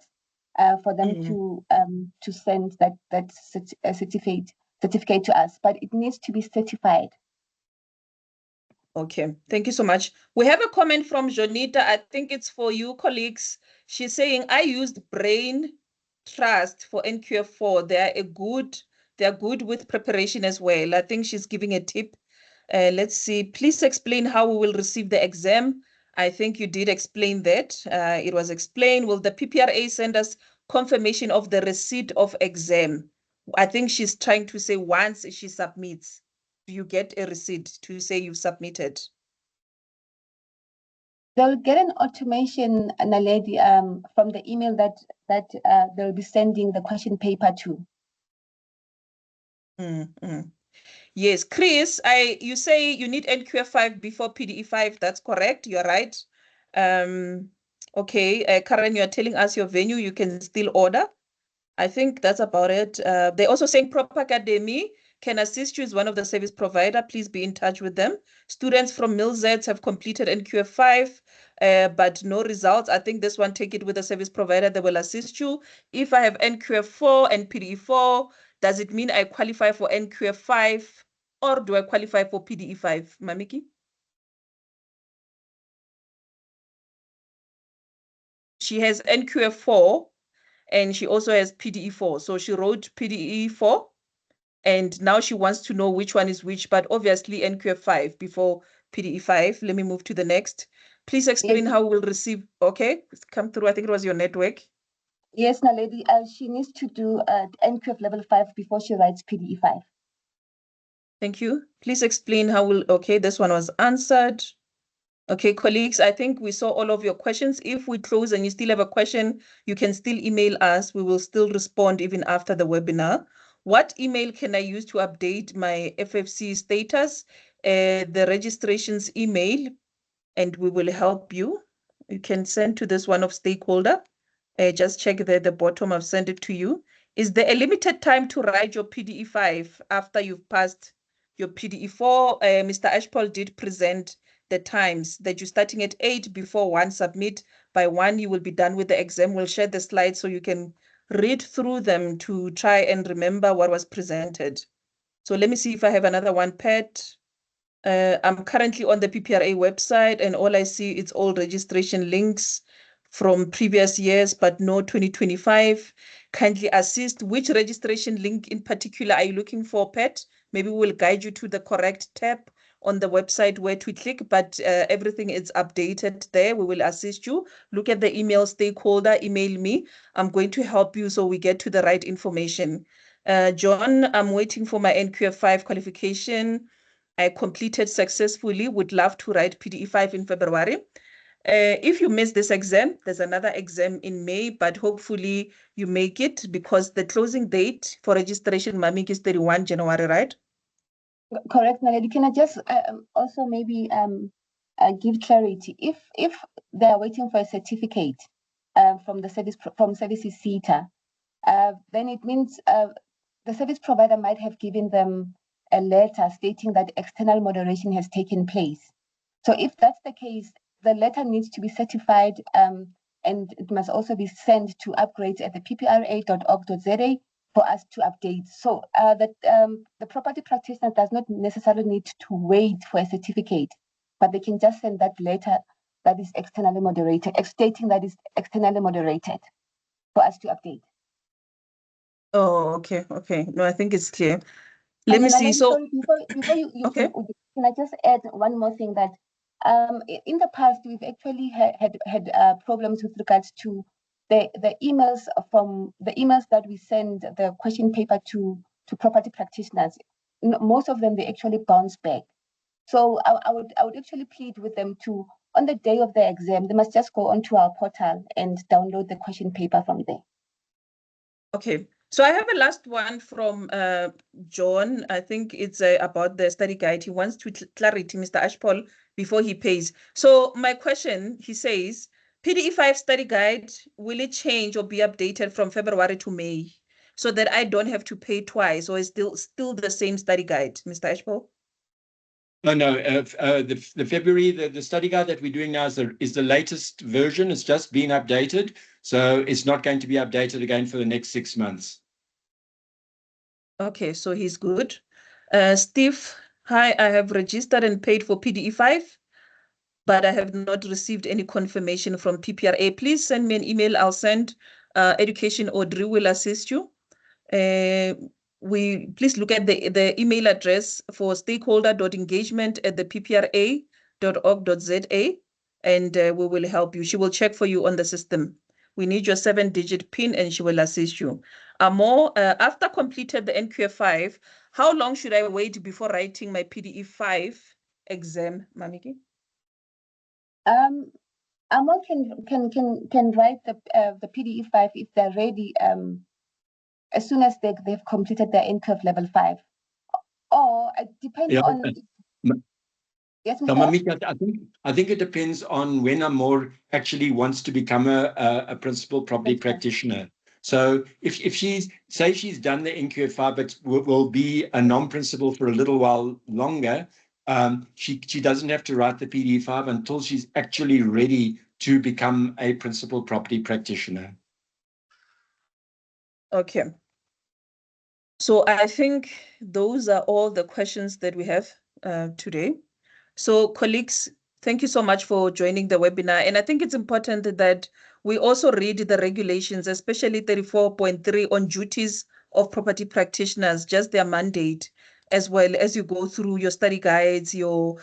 for them to send that certificate to us, but it needs to be certified. Okay, thank you so much. We have a comment from Jonita. I think it's for you, colleagues. She's saying, I used Brain Trust for NQF4. They are good with preparation as well. I think she's giving a tip. Let's see. Please explain how we will receive the exam. I think you did explain that. It was explained. Will the PPRA send us confirmation of the receipt of exam? I think she's trying to say once she submits, you get a receipt to say you've submitted? They'll get an automation, Naledi, from the email that they'll be sending the question paper to. Yes, Chris, you say you need NQF5 before PDE5. That's correct. You're right. Okay, Karen, you're telling us your venue. You can still order. I think that's about it. They're also saying Prop Academy can assist you as one of the service provider. Please be in touch with them. Students from MilZets have completed NQF5, but no results. I think this one, take it with the service provider. They will assist you. If I have NQF4 and PDE4, does it mean I qualify for NQF5 or do I qualify for PDE5, Mamiki? She has NQF4 and she also has PDE4. So she wrote PDE4 and now she wants to know which one is which, but obviously NQF5 before PDE5. Let me move to the next. Please explain how we'll receive. Okay, it's come through. I think it was your network. Yes, Naledi, she needs to do NQF level 5 before she writes PDE5. Thank you. Please explain how we'll, okay, this one was answered. Okay, colleagues, I think we saw all of your questions. If we close and you still have a question, you can still email us. We will still respond even after the webinar. What email can I use to update my FFC status? The registrations email, and we will help you. You can send to this one of stakeholder. Just check there at the bottom. I've sent it to you. Is there a limited time to write your PDE5 after you've passed your PDE4? Mr. Ashpal did present the times that you're starting at 8 before 1 submit. By 1, you will be done with the exam. We'll share the slides so you can read through them to try and remember what was presented. So let me see if I have another one, Pat. I'm currently on the PPRA website and all I see it's all registration links from previous years, but no 2025. Kindly assist. Which registration link in particular are you looking for, Pat? Maybe we'll guide you to the correct tab on the website where to click, but everything is updated there. We will assist you. Look at the email stakeholder, email me. I'm going to help you so we get to the right information. John, I'm waiting for my NQF5 qualification. I completed successfully, would love to write PDE5 in February. If you miss this exam, there's another exam in May, but hopefully you make it because the closing date for registration, Mamik, is 31 January, right? Correct, Naledi. Can I just also maybe give clarity? If they are waiting for a certificate from the services CETA, then it means the service provider might have given them a letter stating that external moderation has taken place. So if that's the case, the letter needs to be certified and it must also be sent to upgrades at the ppra.org.za for us to update. So that the property practitioner does not necessarily need to wait for a certificate, but they can just send that letter that is externally moderated, stating that is externally moderated for us to update. Oh, okay. No, I think it's clear. Let me see. So, sorry, before you okay. Can I just add one more thing that in the past we've actually had problems with regards to the emails that we send the question paper to property practitioners. Most of them, they actually bounce back. So I would actually plead with them to, on the day of the exam, they must just go onto our portal and download the question paper from there. Okay. So I have a last one from John. I think it's about the study guide. He wants to clarity, Mr. Ashpol, before he pays. So my question, he says, PDE 5 study guide, will it change or be updated from February to May so that I don't have to pay twice, or is still the same study guide, Mr. Ashpol? No. The February, the study guide that we're doing now is the latest version. It's just been updated. So it's not going to be updated again for the next 6 months. Okay, so he's good. Steve, hi, I have registered and paid for PDE 5, but I have not received any confirmation from PPRA. Please send me an email. I'll send Education Audrey will assist you. Please look at the email address for stakeholder.engagement@the-ppra.org.za, and we will help you. She will check for you on the system. We need your 7-digit PIN and she will assist you. Amo, after completed the NQF5, how long should I wait before writing my PDE 5 exam, Mamiki? Amo can write the PDE 5 if they're ready as soon as they've completed their NQF level 5. Or depending on... Yes, Mr. Mamika, I think it depends on when Amor actually wants to become a principal property practitioner. So if she's done the NQF5 but will be a non-principal for a little while longer, she doesn't have to write the PDE5 until she's actually ready to become a principal property practitioner. Okay. So I think those are all the questions that we have today. So colleagues, thank you so much for joining the webinar. And I think it's important that we also read the regulations, especially 34.3 on duties of property practitioners, just their mandate, as well as you go through your study guides, your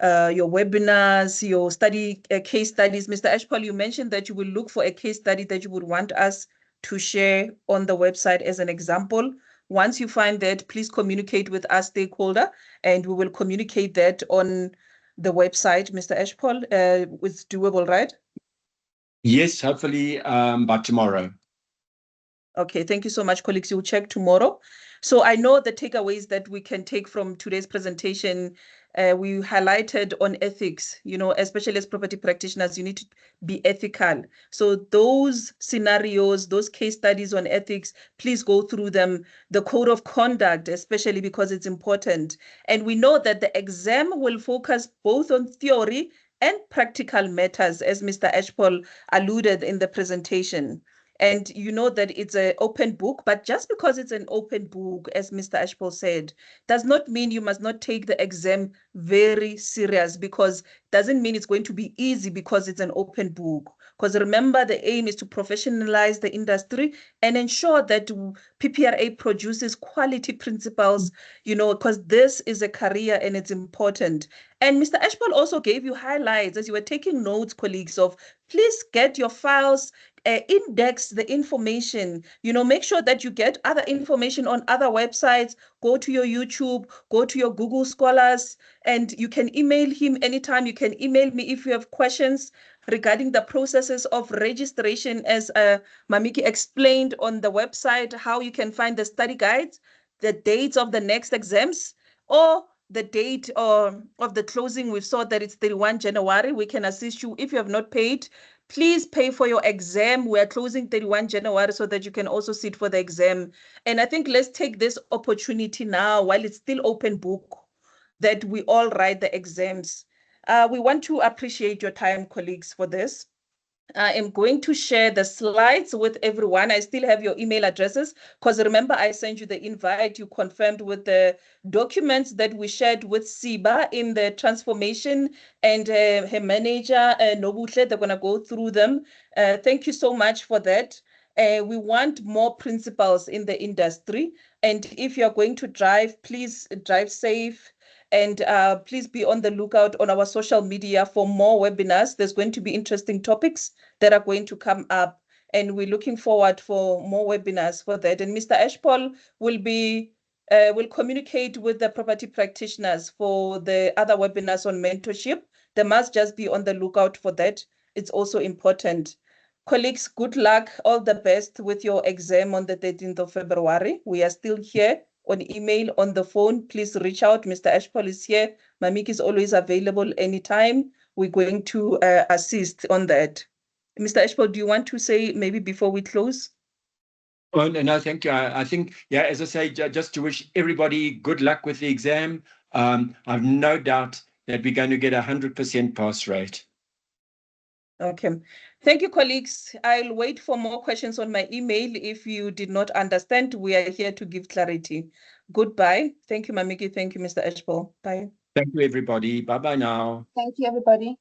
webinars, your study case studies. Mr. Ashpal, you mentioned that you will look for a case study that you would want us to share on the website as an example. Once you find that, please communicate with us, stakeholder, and we will communicate that on the website, Mr. Ashpal. It's doable, right? Yes, hopefully by tomorrow. Okay, thank you so much, colleagues. You'll check tomorrow. So I know the takeaways that we can take from today's presentation, we highlighted on ethics, especially as property practitioners, you need to be ethical. So those scenarios, those case studies on ethics, please go through them. The code of conduct, especially because it's important. And we know that the exam will focus both on theory and practical matters, as Mr. Ashpal alluded in the presentation. And you know that it's an open book, but just because it's an open book, as Mr. Ashpal said, does not mean you must not take the exam very serious, because doesn't mean it's going to be easy because it's an open book. Because remember, the aim is to professionalize the industry and ensure that PPRA produces quality principals, because this is a career and it's important. And Mr. Ashpal also gave you highlights as you were taking notes, colleagues, of please get your files, index the information, make sure that you get other information on other websites, go to your YouTube, go to your Google Scholars, and you can email him anytime. You can email me if you have questions. regarding the processes of registration, as Mamiki explained on the website, how you can find the study guides, the dates of the next exams, or the date of the closing. We saw that it's 31 January. We can assist you. If you have not paid, please pay for your exam. We are closing 31 January so that you can also sit for the exam. And I think let's take this opportunity now, while it's still open book, that we all write the exams. We want to appreciate your time, colleagues, for this. I am going to share the slides with everyone. I still have your email addresses, because remember I sent you the invite. You confirmed with the documents that we shared with Siba in the transformation, and her manager, Nobuhle, they're going to go through them. Thank you so much for that. We want more principals in the industry. And if you're going to drive, please drive safe. And please be on the lookout on our social media for more webinars. There's going to be interesting topics that are going to come up, and we're looking forward for more webinars for that. And Mr. Ashpol will communicate with the property practitioners for the other webinars on mentorship. They must just be on the lookout for that. It's also important. Colleagues, good luck, all the best with your exam on the 13th of February. We are still here on email, on the phone. Please reach out. Mr. Ashpol is here. Mamik is always available anytime. We're going to assist on that. Mr. Ashpol, do you want to say maybe before we close? Oh, no, thank you. I think, yeah, as I say, just to wish everybody good luck with the exam. I've no doubt that we're going to get 100% pass rate. Okay. Thank you, colleagues. I'll wait for more questions on my email. If you did not understand, we are here to give clarity. Goodbye. Thank you, Mamiki. Thank you, Mr. Ashpol. Bye. Thank you, everybody. Bye-bye now. Thank you, everybody.